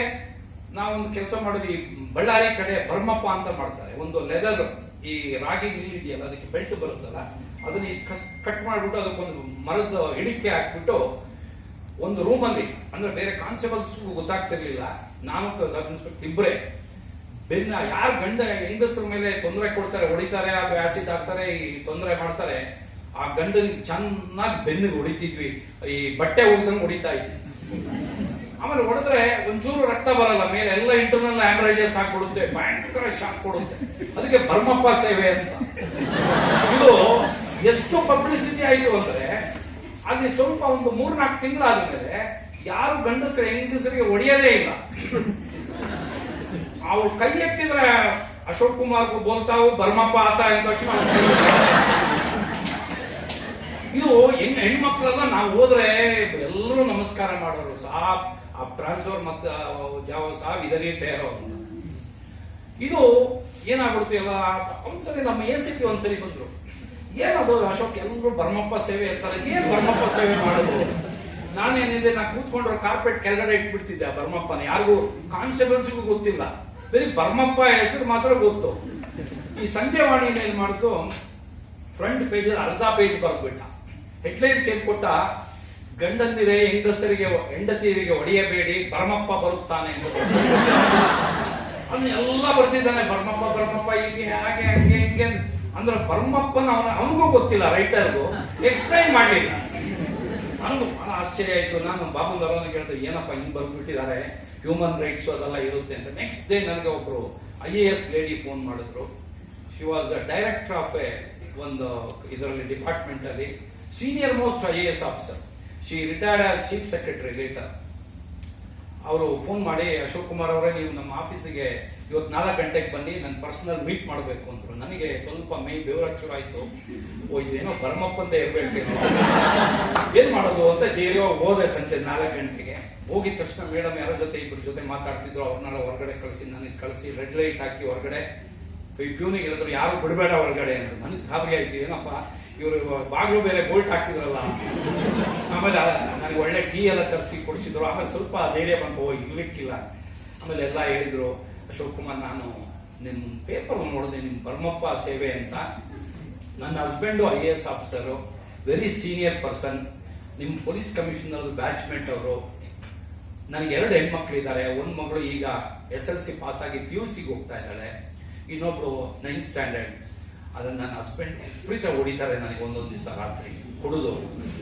ನಾವೊಂದು ಕೆಲಸ ಮಾಡಿದ್ವಿ. ಬಳ್ಳಾರಿ ಕಡೆ ಬರ್ಮಪ್ಪ ಅಂತ ಮಾಡ್ತಾರೆ. ಒಂದು ಲೆದರ್, ಈ ರಾಗಿ ಮಿಲ್ ಇದೆಯಲ್ಲ, ಅದಕ್ಕೆ ಬೆಲ್ಟ್ ಬರುತ್ತಲ್ಲ, ಅದನ್ನ ಇಷ್ಟು ಕಟ್ ಮಾಡ್ಬಿಟ್ಟು ಅದಕ್ಕೊಂದು ಮರದ ಹಿಡಿಕೆ ಹಾಕ್ಬಿಟ್ಟು ಒಂದು ರೂಮ್ ಅಲ್ಲಿ, ಅಂದ್ರೆ ಬೇರೆ ಕಾನ್ಸ್ಟೇಬಲ್ಸ್ ಗೊತ್ತಾಗ್ತಿರ್ಲಿಲ್ಲ, ನಾನು ಸಬ್ ಇನ್ಸ್ಪೆಕ್ಟರ್ ಇಬ್ಬರೇ, ಬೆನ್ನ ಯಾರು ಗಂಡ ಹೆಂಗಸರ ಮೇಲೆ ತೊಂದರೆ ಕೊಡ್ತಾರೆ, ಹೊಡಿತಾರೆ, ಅದು ಆಸಿಡ್ ಹಾಕ್ತಾರೆ, ಈ ತೊಂದರೆ ಮಾಡ್ತಾರೆ, ಆ ಗಂಡನಿಗೆ ಚೆನ್ನಾಗಿ ಬೆನ್ನಿಗೆ ಹೊಡಿತಿದ್ವಿ. ಈ ಬಟ್ಟೆ ಹೋಗ್ದಂಗೆ ಹೊಡಿತಾ ಇದ್ವಿ. ಆಮೇಲೆ ಹೊಡೆದ್ರೆ ಒಂಚೂರು ರಕ್ತ ಬರಲ್ಲ, ಮೇಲೆ ಎಲ್ಲ ಇಂಟರ್ನಲ್ ಹ್ಯಾಮರೇಜಸ್ ಹಾಕೊಡುತ್ತೆ, ಭಯಂಕರ ಶಾಕ್ ಕೊಡುತ್ತೆ. ಅದಕ್ಕೆ ಬರ್ಮಪ್ಪ ಸೇವೆ ಅಂತ. ಇದು ಎಷ್ಟು ಪಬ್ಲಿಸಿಟಿ ಆಯ್ತು ಅಂದ್ರೆ, ಅಲ್ಲಿ ಸ್ವಲ್ಪ ಒಂದು 3-4 ತಿಂಗಳಾದ್ಮೇಲೆ ಯಾರು ಗಂಡಸರು ಹೆಂಗಸರಿಗೆ ಹೊಡೆಯೋದೇ ಇಲ್ಲ. ಅವ್ರು ಕೈ ಎತ್ತಿದ್ರೆ ಅಶೋಕ್ ಕುಮಾರ್ ಬೋಲ್ತಾವು, ಬರ್ಮಪ್ಪ ಆತ ಅಂದ ತಕ್ಷಣ ಇದು ಹೆಣ್ಮಕ್ಳೆಲ್ಲ ನಾವು ಹೋದ್ರೆ ಎಲ್ಲರೂ ನಮಸ್ಕಾರ ಮಾಡೋರು. ಸಾಬ್ ಆ ಟ್ರಾನ್ಸ್ಫರ್ ಮತ್ತೆ ಜಾವ ಸಾಬ್ ಇದರಲ್ಲಿ ಟೇರೋ ಅಂತ. ಇದು ಏನಾಗ್ಬಿಡ್ತು ಎಲ್ಲ. ಒಂದ್ಸರಿ ನಮ್ಮ ACP ಒಂದ್ಸರಿ ಬಂದ್ರು, ಏನದು ಅಶೋಕ್ ಎಲ್ಲರೂ ಬರ್ಮಪ್ಪ ಸೇವೆ ಇರ್ತಾರೆ, ಏನ್ ಬರ್ಮಪ್ಪ ಸೇವೆ ಮಾಡೋದು. ನಾನೇನಿದೆ, ನಾ ಕೂತ್ಕೊಂಡ್ರೆ ಕಾರ್ಪೆಟ್ ಕೆಳಗಡೆ ಇಟ್ಬಿಡ್ತಿದ್ದೆ ಆ ಬರ್ಮಪ್ಪನ. ಯಾರಿಗೂ ಕಾನ್ಸ್ಟೇಬಲ್ಸ್ಗೂ ಗೊತ್ತಿಲ್ಲ, ಬರೀ ಬರ್ಮಪ್ಪ ಹೆಸರು ಮಾತ್ರ ಗೊತ್ತು. ಈ ಸಂಜೆವಾಣಿ ಏನ್ ಮಾಡ್ತು, ಫ್ರಂಟ್ ಪೇಜ್ ಅರ್ಧ ಪೇಜ್ ಬರ್ಬಿಟ್ಟ. ಹೆಡ್ಲೈನ್ಸ್ ಏನ್ ಕೊಟ್ಟ, ಗಂಡಂದಿರೆ ಹೆಂಗಸರಿಗೆ ಹೆಂಡತಿಯರಿಗೆ ಹೊಡೆಯಬೇಡಿ, ಬರ್ಮಪ್ಪ ಬರುತ್ತಾನೆ ಅಂತ. ಅದನ್ನ ಎಲ್ಲ ಬರ್ತಿದ್ದಾನೆ, ಬರ್ಮಪ್ಪ ಬರ್ಮಪ್ಪ ಹೀಗೆ ಹಾಗೆ ಹಂಗೆ ಹಿಂಗೆ ಅಂದ್ರೆ ಬರ್ಮಪ್ಪನ ಅವನಿಗೂ ಗೊತ್ತಿಲ್ಲ, ರೈಟರ್ಗೂ ಎಕ್ಸ್ಪ್ಲೈನ್ ಮಾಡಲಿಲ್ಲ. ನನಗೂ ಬಹಳ ಆಶ್ಚರ್ಯ ಆಯ್ತು. ನಾನು ಬಾಬು ನರವನಿಗೆ ಹೇಳಿದೆ, ಏನಪ್ಪ ಹಿಂಗ್ ಬರ್ಬಿಟ್ಟಿದ್ದಾರೆ, ಹ್ಯೂಮನ್ ರೈಟ್ಸ್ ಅದೆಲ್ಲ ಇರುತ್ತೆ ಅಂತ. ನೆಕ್ಸ್ಟ್ ಡೇ ನನಗೆ ಒಬ್ರು IAS ಲೇಡಿ ಫೋನ್ ಮಾಡಿದ್ರು. ಶಿ ವಾಸ್ ಡೈರೆಕ್ಟರ್ ಆಫ್ ಒಂದು ಇದರಲ್ಲಿ ಡಿಪಾರ್ಟ್ಮೆಂಟ್ ಅಲ್ಲಿ, senior most IAS officer. She retired as chief secretary later. ಅವರು ಫೋನ್ ಮಾಡಿ, ಅಶೋಕ್ ಕುಮಾರ್ ಅವರೇ, ನೀವು ನಮ್ಮ ಆಫೀಸಿಗೆ ಇವತ್ತು 4 ಗಂಟೆಗೆ ಬನ್ನಿ, ನನ್ನ ಪರ್ಸನಲ್ ಮೀಟ್ ಮಾಡಬೇಕು ಅಂದ್ರು. ನನಗೆ ಸ್ವಲ್ಪ ಮೈ ಬೆವರಕ್ಕೆ ಶುರು ಆಯ್ತು. ಓ, ಇದೇನೋ ಭರಮಪ್ಪಂತ ಇರ್ಬೇಕೇನೋ, ಏನ್ ಮಾಡೋದು ಅಂತ ಧೈರ್ಯ ಹೋದೆ. ಸಂಜೆ 4 ಗಂಟೆಗೆ ಹೋಗಿದ ತಕ್ಷಣ ಮೇಡಮ್ ಯಾರ ಜೊತೆ ಇಬ್ಬರ ಜೊತೆ ಮಾತಾಡ್ತಿದ್ರು. ಅವ್ರನ್ನೆಲ್ಲ ಹೊರಗಡೆ ಕಳಿಸಿ, ನನಗೆ ಕಳಿಸಿ ರೆಡ್ ಲೈಟ್ ಹಾಕಿ ಹೊರಗಡೆ ಪ್ಯೂನಿಗೆ ಹೇಳಿದ್ರು, ಯಾರು ಬಿಡಬೇಡ ಹೊರಗಡೆ ಅಂತ. ನನಗೆ ಗಾಬರಿ ಆಯ್ತು, ಏನಪ್ಪ ಇವರು ಬಾಗ್ಲು ಬೇರೆ ಬೋಲ್ಟ್ ಹಾಕಿದ್ರಲ್ಲ. ಆಮೇಲೆ ನನಗೆ ಒಳ್ಳೆ ಟೀ ಎಲ್ಲ ತರಿಸಿ ಕೊಡಿಸಿದ್ರು. ಆಮೇಲೆ ಸ್ವಲ್ಪ ಧೈರ್ಯ ಬಂತು, ಇರ್ಲಿಕ್ಕಿಲ್ಲ. ಆಮೇಲೆ ಎಲ್ಲ ಹೇಳಿದ್ರು, ಅಶೋಕ್ ಕುಮಾರ್, ನಾನು ನಿಮ್ ಪೇಪರ್ ನೋಡಿದೆ, ನಿಮ್ ಭರಮಪ್ಪ ಸೇವೆ ಅಂತ. ನನ್ನ husband IAS officer, very senior person, ನಿಮ್ ಪೊಲೀಸ್ ಕಮಿಷನರ್ ಬ್ಯಾಚ್ಮೆಂಟ್ ಅವರು. ನನಗೆ 2 ಹೆಣ್ಮಕ್ಳಿದ್ದಾರೆ. ಒಂದ್ ಮಗಳು ಈಗ SLC ಪಾಸ್ ಆಗಿ PUC ಹೋಗ್ತಾ ಇದ್ದಾಳೆ, ಇನ್ನೊಬ್ರು 9th ಸ್ಟ್ಯಾಂಡರ್ಡ್. ಅದನ್ನ ನನ್ನ ಹಸ್ಬೆಂಡ್ ವಿಪರೀತ ಹೊಡಿತಾರೆ ನನಗೆ ಒಂದೊಂದು ದಿವಸ ರಾತ್ರಿ ಹೊಡೆದು.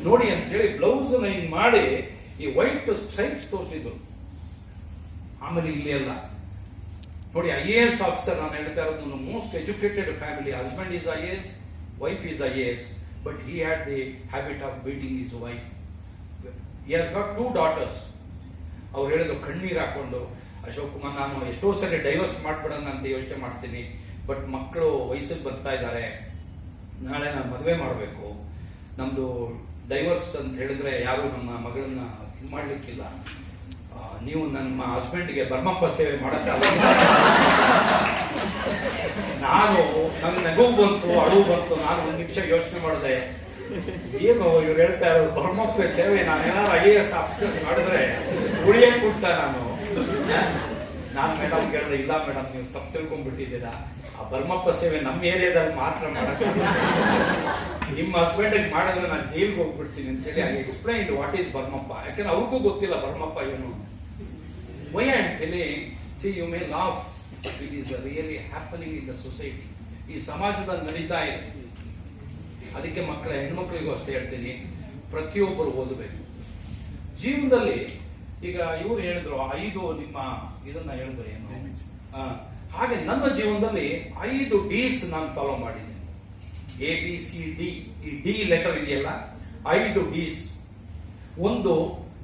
ನೋಡಿ ಅಂತ ಹೇಳಿ ಬ್ಲೌಸ್ ಹಿಂಗ್ ಮಾಡಿ ಈ ವೈಟ್ ಸ್ಟ್ರೈಪ್ಸ್ ತೋರಿಸಿದ್ರು. ಆಮೇಲೆ ಇಲ್ಲಿ ಎಲ್ಲ ನೋಡಿ, IAS ಆಫೀಸರ್, ನಾನು ಹೇಳ್ತಾ ಇರೋದು most educated family. Husband is IAS, wife is IAS, but he had the habit of beating his wife. He has got 2 daughters. ಅವ್ರು ಹೇಳಿದ್ರು ಕಣ್ಣೀರ್ ಹಾಕೊಂಡು, ಅಶೋಕ್ ಕುಮಾರ್, ನಾನು ಎಷ್ಟೋ ಸರಿ ಡೈವರ್ಸ್ ಮಾಡ್ಬಿಡೋಣ ಅಂತ ಯೋಚನೆ ಮಾಡ್ತೀನಿ, ಬಟ್ ಮಕ್ಕಳು ವಯಸ್ಸಿಗೆ ಬರ್ತಾ ಇದ್ದಾರೆ, ನಾಳೆ ನಾನು ಮದುವೆ ಮಾಡಬೇಕು. ನಮ್ದು ಡೈವರ್ಸ್ ಅಂತ ಹೇಳಿದ್ರೆ ಯಾರು ನಮ್ಮ ಮಗಳನ್ನ ಇದು ಮಾಡ್ಲಿಕ್ಕಿಲ್ಲ. ನೀವು ನಮ್ಮ ಹಸ್ಬೆಂಡ್ಗೆ ಭರಮಪ್ಪ ಸೇವೆ ಮಾಡಕ್ಕಾಗ. ನನ್ ನಗು ಬಂತು, ಅಳು ಬಂತು. ನಾನು 1 ನಿಮಿಷ ಯೋಚನೆ ಮಾಡಿದೆ, ಏನು ಇವ್ರು ಹೇಳ್ತಾ ಇರೋದು ಭರಮಪ್ಪ ಸೇವೆ, ನಾನೇನಾದ್ರು IAS ಆಫೀಸರ್ ಮಾಡಿದ್ರೆ ಉಳಿಯಕ್ ಕೊಡ್ತ ನಾನು ಮೇಡಮ್ ಕೇಳಿದೆ, ಇಲ್ಲ ಮೇಡಮ್, ನೀವು ತಪ್ಪು ತಿಳ್ಕೊಂಡ್ಬಿಟ್ಟಿದ್ದೀರಾ, ಆ ಭರಮಪ್ಪ ಸೇವೆ ನಮ್ಮ ಏರಿಯಾದಲ್ಲಿ ಮಾತ್ರ ಮಾಡಕ್, ನಿಮ್ಮ ಹಸ್ಬೆಂಡ್ ಮಾಡಿದ್ರೆ ನಾನು ಜೈಲ್ಗೆ ಹೋಗ್ಬಿಡ್ತೀನಿ ಅಂತೇಳಿ I explained what is Bharamappa. ಯಾಕಂದ್ರೆ ಅವ್ರಿಗೂ ಗೊತ್ತಿಲ್ಲ ಭರಮಪ್ಪ ಏನು. Why I am telling, see you may laugh, it is really happening in the society. ಈ ಸಮಾಜದಲ್ಲಿ ನಡೀತಾ ಇದೆ. ಅದಕ್ಕೆ ಹೆಣ್ಮಕ್ಳಿಗೂ ಅಷ್ಟೇ ಹೇಳ್ತೀನಿ, ಪ್ರತಿಯೊಬ್ಬರು ಓದಬೇಕು ಜೀವನದಲ್ಲಿ. ಈಗ ಇವ್ರು ಹೇಳಿದ್ರು 5 ನಿಮ್ಮ ಇದನ್ನ ಹೇಳಿದ್ರು ಏನು, ಹಾಗೆ ನನ್ನ ಜೀವನದಲ್ಲಿ 5 Ds ನಾನು ಫಾಲೋ ಮಾಡಿದ್ದೀನಿ. ABCD, ಈ D ಲೆಟರ್ ಇದೆಯಲ್ಲ, 5 Ds. ಒಂದು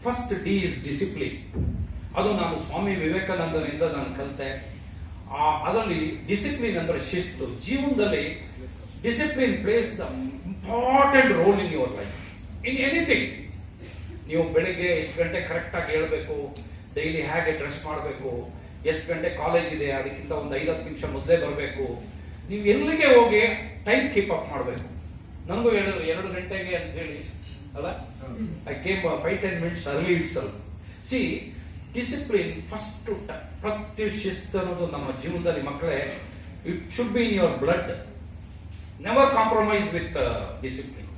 ಫಸ್ಟ್ D ಇಸ್ ಡಿಸಿಪ್ಲಿನ್. ಅದು ನಾನು ಸ್ವಾಮಿ ವಿವೇಕಾನಂದರಿಂದ ನಾನು ಕಲಿತೆ. ಅದರಲ್ಲಿ ಡಿಸಿಪ್ಲಿನ್ ಅಂದ್ರೆ ಶಿಸ್ತು. ಜೀವನದಲ್ಲಿ discipline place the important role in your life, in anything. ನೀವು ಬೆಳಿಗ್ಗೆ ಎಷ್ಟು ಗಂಟೆ ಕರೆಕ್ಟ್ ಆಗಿ ಹೇಳ್ಬೇಕು, ಡೈಲಿ ಹೇಗೆ ಡ್ರೆಸ್ ಮಾಡಬೇಕು, ಎಷ್ಟು ಗಂಟೆ ಕಾಲೇಜ್ ಇದೆ ಅದಕ್ಕಿಂತ ಒಂದು 5-10 ನಿಮಿಷ ಮೊದಲೇ ಬರಬೇಕು. ನೀವು ಎಲ್ಲಿಗೆ ಹೋಗಿ ಟೈಮ್ ಕೀಪ್ ಅಪ್ ಮಾಡಬೇಕು. ನನಗೂ ಹೇಳಿದ್ರು 2 ಗಂಟೆಗೆ ಅಂತ ಹೇಳಿ ಅಲ್ಲ, I came 5-10 minutes early it's all. See discipline first. ಪ್ರತಿ ಶಿಸ್ತು ಅನ್ನೋದು ನಮ್ಮ ಜೀವನದಲ್ಲಿ ಮಕ್ಕಳೇ, it should be in your blood. Never compromise with discipline.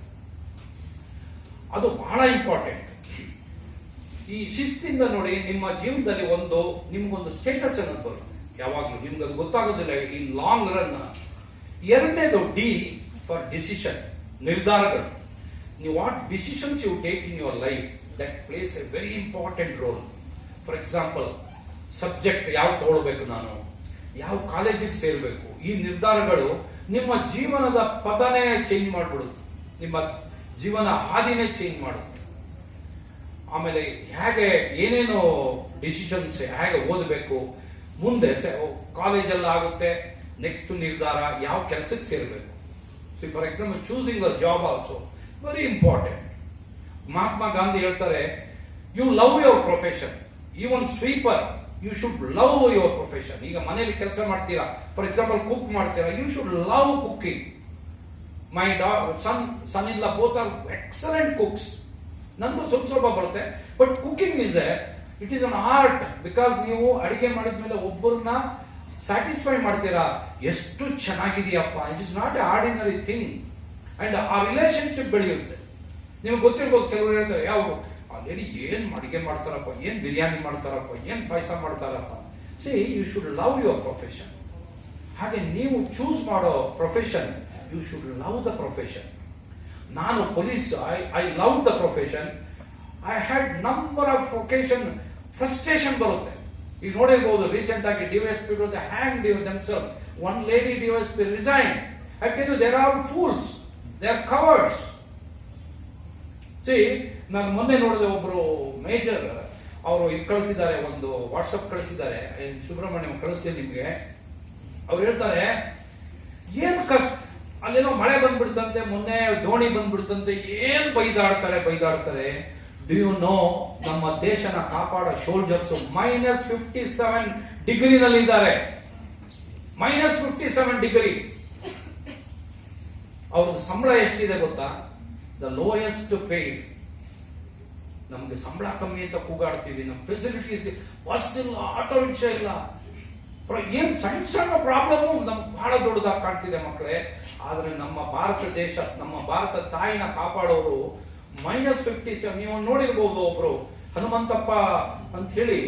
ಅದು ಬಹಳ ಇಂಪಾರ್ಟೆಂಟ್. ಈ ಶಿಸ್ತಿಂದ ನೋಡಿ ನಿಮ್ಮ ಜೀವನದಲ್ಲಿ ನಿಮ್ಗೊಂದು ಸ್ಟೇಟಸ್ ಅನ್ನೋದು ಬರುತ್ತೆ. ಯಾವಾಗ್ಲೂ ನಿಮ್ಗೆ ಅದು ಗೊತ್ತಾಗೋದಿಲ್ಲ ಇನ್ ಲಾಂಗ್ ರನ್. 2ನೇದು D ಫಾರ್ ಡಿಸಿಷನ್, ನಿರ್ಧಾರಗಳು. ನೀವು what decisions you take in your life, that places a very important role. For example, subject ಯಾವ ತಗೊಳ್ಬೇಕು, ನಾನು ಯಾವ ಕಾಲೇಜಿಗೆ ಸೇರ್ಬೇಕು, ಈ ನಿರ್ಧಾರಗಳು ನಿಮ್ಮ ಜೀವನದ ಪದನೇ ಚೇಂಜ್ ಮಾಡ್ಬಿಡುತ್ತೆ, ನಿಮ್ಮ ಜೀವನ ಹಾದಿನೇ ಚೇಂಜ್ ಮಾಡುತ್ತೆ. ಆಮೇಲೆ ಹೇಗೆ ಏನೇನು ಡಿಸಿಷನ್ಸ್, ಹೇಗೆ ಓದಬೇಕು, ಮುಂದೆ ಕಾಲೇಜಲ್ಲಿ ಆಗುತ್ತೆ. ನೆಕ್ಸ್ಟ್ ನಿರ್ಧಾರ, ಯಾವ ಕೆಲಸಕ್ಕೆ ಸೇರಬೇಕು. For example, choosing a job also very important. Mahatma Gandhi ಹೇಳ್ತಾರೆ, you love your profession. Even sweeper, you should love your profession. ಈಗ ಮನೆಯಲ್ಲಿ ಕೆಲಸ ಮಾಡ್ತೀರಾ, ಫಾರ್ ಎಕ್ಸಾಂಪಲ್ ಕುಕ್ ಮಾಡ್ತೀರಾ, you should love cooking. My son ಇಲ್ಲ ಬೋತ್ ಆರ್ ಎಕ್ಸಲೆಂಟ್ ಕುಕ್ಸ್. ನಂದು ಸ್ವಲ್ಪ ಬರುತ್ತೆ, but cooking it is an art. Because ನೀವು ಅಡಿಗೆ ಮಾಡಿದ್ಮೇಲೆ ಒಬ್ಬರನ್ನ ಸ್ಯಾಟಿಸ್ಫೈ ಮಾಡ್ತೀರಾ, ಎಷ್ಟು ಚೆನ್ನಾಗಿದೆಯಪ್ಪ. It is not a ordinary thing. And ಆ ರಿಲೇಶನ್ಶಿಪ್ ಬೆಳೆಯುತ್ತೆ. ನಿಮ್ಗೆ ಗೊತ್ತಿರ್ಬೋದು, ಕೆಲವರು ಹೇಳ್ತಾರೆ, ಯಾವ ಅದೇನು ಏನ್ ಅಡಿಗೆ ಮಾಡ್ತಾರಪ್ಪ, ಏನ್ ಬಿರಿಯಾನಿ ಮಾಡ್ತಾರಪ್ಪ, ಏನ್ ಪಾಯಸ ಮಾಡ್ತಾರಪ್ಪ. See you should love your profession. ಹಾಗೆ ನೀವು ಚೂಸ್ ಮಾಡೋ profession, you should love the profession. ನಾನು police, I love the profession. I had number of occasion frustration ಬರುತ್ತೆ. ಈಗ ನೋಡಿರ್ಬೋದು ರೀಸೆಂಟ್ ಆಗಿ DYSP hang themselves. One lady DYSP resigned. I tell you, they are all fools. They are cowards. See, ನಾನು ಮೊನ್ನೆ ನೋಡಿದೆ, ಒಬ್ರು major ಅವರು ಇದು ಕಳಿಸಿದ್ದಾರೆ, ಒಂದು ವಾಟ್ಸಪ್ ಕಳಿಸಿದ್ದಾರೆ, ಸುಬ್ರಹ್ಮಣ್ಯಂ ಕಳಿಸ್ತೀನಿ ನಿಮ್ಗೆ. ಅವ್ರು ಹೇಳ್ತಾರೆ, ಏನ್ ಕಷ್ಟ, ಅಲ್ಲೇನೋ ಮಳೆ ಬಂದ್ಬಿಡ್ತಂತೆ, ಮೊನ್ನೆ ದೋಣಿ ಬಂದ್ಬಿಡ್ತಂತೆ, ಏನ್ ಬೈದಾಡ್ತಾರೆ. ಡು ಯು ನೋ, ನಮ್ಮ ದೇಶನ ಕಾಪಾಡೋ ಶೋಲ್ಜರ್ಸ್ -57 ಡಿಗ್ರಿನಲ್ಲಿದ್ದಾರೆ. -57 ಡಿಗ್ರಿ. ಅವ್ರದ್ದು ಸಂಬಳ ಎಷ್ಟಿದೆ ಗೊತ್ತಾ? The lowest paid. ನಮ್ಗೆ ಸಂಬಳ ಕಮ್ಮಿ ಅಂತ ಕೂಗಾಡ್ತೀವಿ, ನಮ್ಮ ಫೆಸಿಲಿಟೀಸ್, ಬಸ್ ಇಲ್ಲ, ಆಟೋ ರಿಕ್ಷಾ ಇಲ್ಲ, ಏನ್ ಸಣ್ಣ ಪ್ರಾಬ್ಲಮ್ ನಮ್ಗೆ ಬಹಳ ದೊಡ್ಡದಾಗಿ ಕಾಣ್ತಿದೆ ಮಕ್ಕಳೇ. ಆದ್ರೆ ನಮ್ಮ ಭಾರತ ದೇಶ, ನಮ್ಮ ಭಾರತ ತಾಯಿನ ಕಾಪಾಡೋರು -57. ನೀವು ನೋಡಿರ್ಬೋದು, ಒಬ್ರು ಹನುಮಂತಪ್ಪ ಅಂತ ಹೇಳಿ,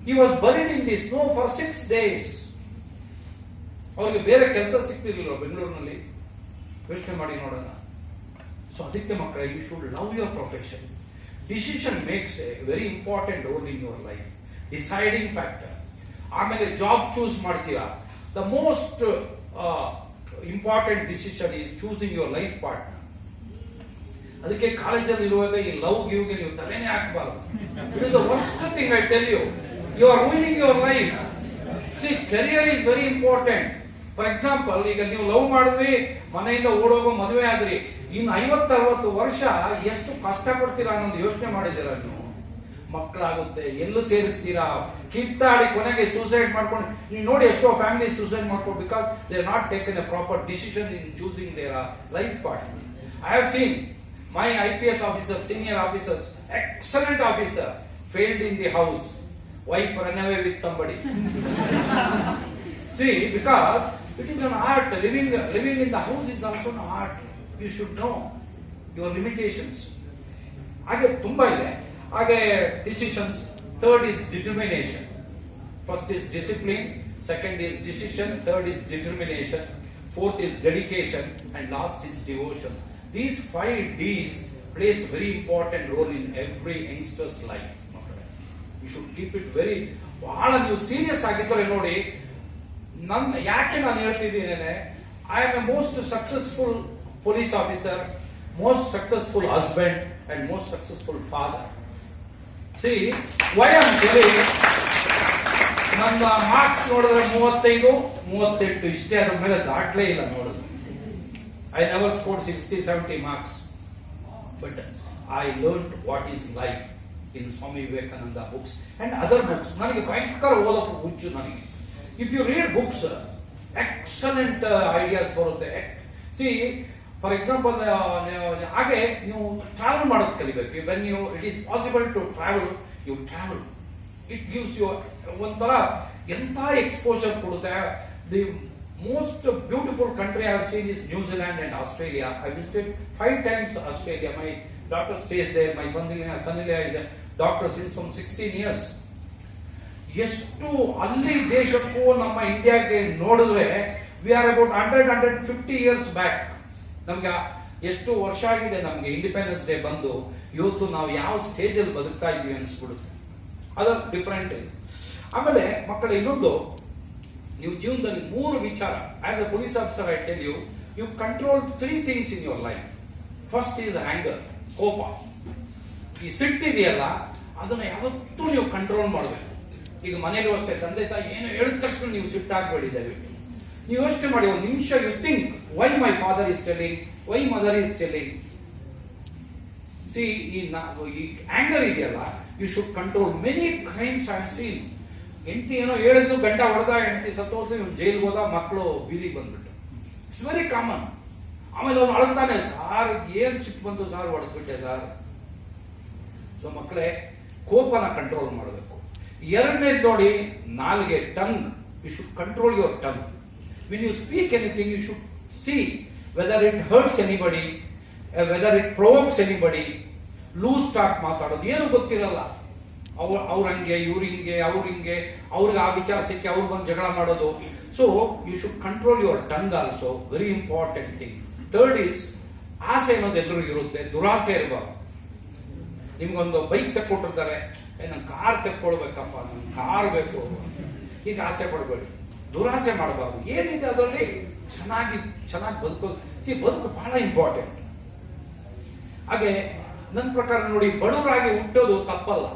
he was buried in the snow for 6 days. ಅವ್ರಿಗೆ ಬೇರೆ ಕೆಲಸ ಸಿಗ್ತಿರ್ಲಿಲ್ಲ ಬೆಂಗಳೂರಿನಲ್ಲಿ. ಯೋಚನೆ ಮಾಡಿ ನೋಡೋಣ. ಸೊ ಅದಕ್ಕೆ ಮಕ್ಕಳೇ, you should love your profession. Decision makes a very important role in your life, deciding factor. ಆಮೇಲೆ ಜಾಬ್ ಚೂಸ್ ಮಾಡ್ತೀರಾ, the most important decision is choosing your life partner. ಅದಕ್ಕೆ ಕಾಲೇಜಲ್ಲಿ ಇರುವಾಗ ಈ ಲವ್ ಗಿವ್ಗೆ ನೀವು ತಲೆನೇ ಹಾಕಬಾರದು. It is the worst thing, I tell you. You are ruining your life. See, career is very important. For example, ಈಗ ನೀವು ಲವ್ ಮಾಡಿದ್ರಿ, ಮನೆಯಿಂದ ಓಡೋಗೋ ಮದುವೆ ಆದ್ರಿ, ಇನ್ನು 50-60 ವರ್ಷ ಎಷ್ಟು ಕಷ್ಟ ಪಡ್ತೀರಾ ಅನ್ನೋದು ಯೋಚನೆ ಮಾಡಿದ್ದೀರಾ ನೀವು? ಮಕ್ಕಳಾಗುತ್ತೆ, ಎಲ್ಲೂ ಸೇರಿಸ್ತೀರಾ, ಕಿತ್ತಾಡಿ ಕೊನೆಗೆ ಸೂಸೈಡ್ ಮಾಡ್ಕೊಂಡು. ನೀವು ನೋಡಿ, ಎಷ್ಟೋ ಫ್ಯಾಮಿಲಿ ಸೂಸೈಡ್ ಮಾಡ್ಕೊಂಡು, because they are not taken A proper decision in choosing their life partner. I have scene my IPS officer, senior officers, excellent officer, failed in the house, wife ran away with somebody. See, because it is an art. Living in the house is also an art. You should know your limitations. ಹಾಗೆ ತುಂಬಾ ಇದೆ. ಹಾಗೆ decisions. Third is determination. First is discipline, second is decision, third is determination, fourth is dedication, and last is devotion. These 5 D's plays very important role in every youngster's life. You should keep it very. ಬಹಳ ನೀವು serious ಆಗಿದ್ದರೆ ನೋಡಿ, ಯಾಕೆ ನಾನು ಹೇಳ್ತಿದ್ದೀನಿ, I am A most successful police officer, most successful husband and most successful father. C, why am telling, ನನ್ನ marks ನೋಡಿದ್ರೆ 35, 38 ಇಷ್ಟೇ, ಅದ್ರ ಮೇಲೆ ದಾಟ್ಲೇ ಇಲ್ಲ ನೋಡಿದ್ರೆ. I never scored 60-70 marks, but I learned what is life in Swami Vivekananda books and other books. ನನಗೆ ಭಯಂಕರ ಓದೋಕೆ ಹುಚ್ಚು ನನಗೆ. If you read books, excellent ideas ಬರುತ್ತೆ. See, for example, ಹಾಗೆ ನೀವು ಟ್ರಾವೆಲ್ ಮಾಡೋದು ಕಲಿಬೇಕು. When it is possible to travel, you travel. It gives you ಒಂಥರ ಎಂತ ಎಕ್ಸ್ಪೋಜರ್ ಕೊಡುತ್ತೆ. The most beautiful country I have seen is New Zealand and Australia. I visited 5 times Australia. My daughter stays there. My son-in-law is a doctor since from 16 years. ಎಷ್ಟು ಅಲ್ಲಿ ದೇಶಕ್ಕೂ ನಮ್ಮ ಇಂಡಿಯಾಗೆ ನೋಡಿದ್ರೆ, we are about 150 years back. ನಮ್ಗೆ ಎಷ್ಟು ವರ್ಷ ಆಗಿದೆ ನಮ್ಗೆ ಇಂಡಿಪೆಂಡೆನ್ಸ್ ಡೇ ಬಂದು. ಇವತ್ತು ನಾವು ಯಾವ ಸ್ಟೇಜ್ ಅಲ್ಲಿ ಬದುಕ್ತಾ ಇದ್ದೀವಿ ಅನ್ಸ್ಬಿಡುತ್ತೆ. ಅದು ಡಿಫರೆಂಟ್. ಆಮೇಲೆ ಮಕ್ಕಳ ಇನ್ನೊಂದು, ನೀವು ಜೀವನದಲ್ಲಿ 3 ವಿಚಾರ, as a police officer I tell you, you control 3 things in your life. First is anger, ಕೋಪ. ಈ ಸಿಟ್ಟಿದೆಯಲ್ಲ, ಅದನ್ನ ಯಾವತ್ತೂ ನೀವು ಕಂಟ್ರೋಲ್ ಮಾಡಬೇಕು. ಈಗ ಮನೇಲಿ ಅಷ್ಟೇ, ತಂದೆ ತಾಯಿ ಏನು ಹೇಳಿದ ತಕ್ಷಣ ನೀವು ಸಿಟ್ಟಾಗ್ಬೇಡಿದ್ದೇವೆ. ನೀವು ಯೋಚನೆ ಮಾಡಿ ಒಂದು ನಿಮಿಷ, you think, why my father is telling, why mother is telling. See, ಈ ಆಂಗರ್ ಇದೆಯಲ್ಲ, you should control. Many crimes I have seen. ಹೆಂಡತಿ ಏನೋ ಹೇಳಿದ್ರು, ಗಂಡ ಹೊಡೆದ, ಹೆಂಡತಿ ಸತ್ತೋದು, ಇವ್ನು ಜೈಲ್ಗೆ ಹೋದ, ಮಕ್ಕಳು ಬೀದಿಗೆ ಬಂದ್ಬಿಟ್ಟು. It's very common. ಆಮೇಲೆ ಅವ್ನು ಅಳ್ತಾನೆ, ಸಾರ್ ಏನ್ ಸಿಟ್ಟು ಬಂತು ಸಾರ್, ಹೊಡೆದ್ಬಿಟ್ಟೆ ಸಾರ್. ಸೊ ಮಕ್ಕಳೇ, ಕೋಪನ ಕಂಟ್ರೋಲ್ ಮಾಡಬೇಕು. ಎರಡನೇದು ನೋಡಿ, ನಾಲ್ಗೆ, tongue. You should control your tongue. When you speak anything, you should see whether it hurts anybody, whether it provokes anybody. Loose talk ಮಾತಾಡೋದು, ಏನು ಗೊತ್ತಿರಲ್ಲ. ಅವ್ರಂಗೆ, ಇವ್ರಿಂಗೆ, ಅವ್ರಿಗೆ ಆ ವಿಚಾರ ಸಿಕ್ಕಿ ಅವ್ರು ಬಂದು ಜಗಳ ಮಾಡೋದು. So you should control your tongue also, very important thing. Third is ಆಸೆ ಅನ್ನೋದು ಎಲ್ರಿಗೂ ಇರುತ್ತೆ, ದುರಾಸೆ ಇರಬಾರ್ದು. ನಿಮ್ಗೊಂದು ಬೈಕ್ ತಕ್ಕೊಟ್ಟಿರ್ತಾರೆ, ನಂಗೆ ಕಾರ್ ತೆಕ್ಕೊಳ್ಬೇಕಪ್ಪ, ನಂಗೆ ಕಾರ್ ಬೇಕು, ಈಗ ಆಸೆ ಪಡ್ಬೇಡಿ, ದುರಾಸೆ ಮಾಡಬಾರ್ದು. ಏನಿದೆ ಅದರಲ್ಲಿ ಚೆನ್ನಾಗಿ ಬದುಕೋದು. ಬದುಕು ಬಹಳ ಇಂಪಾರ್ಟೆಂಟ್. ಹಾಗೆ ನನ್ನ ಪ್ರಕಾರ ನೋಡಿ, ಬಡವರಾಗಿ ಹುಟ್ಟೋದು ತಪ್ಪಲ್ಲ,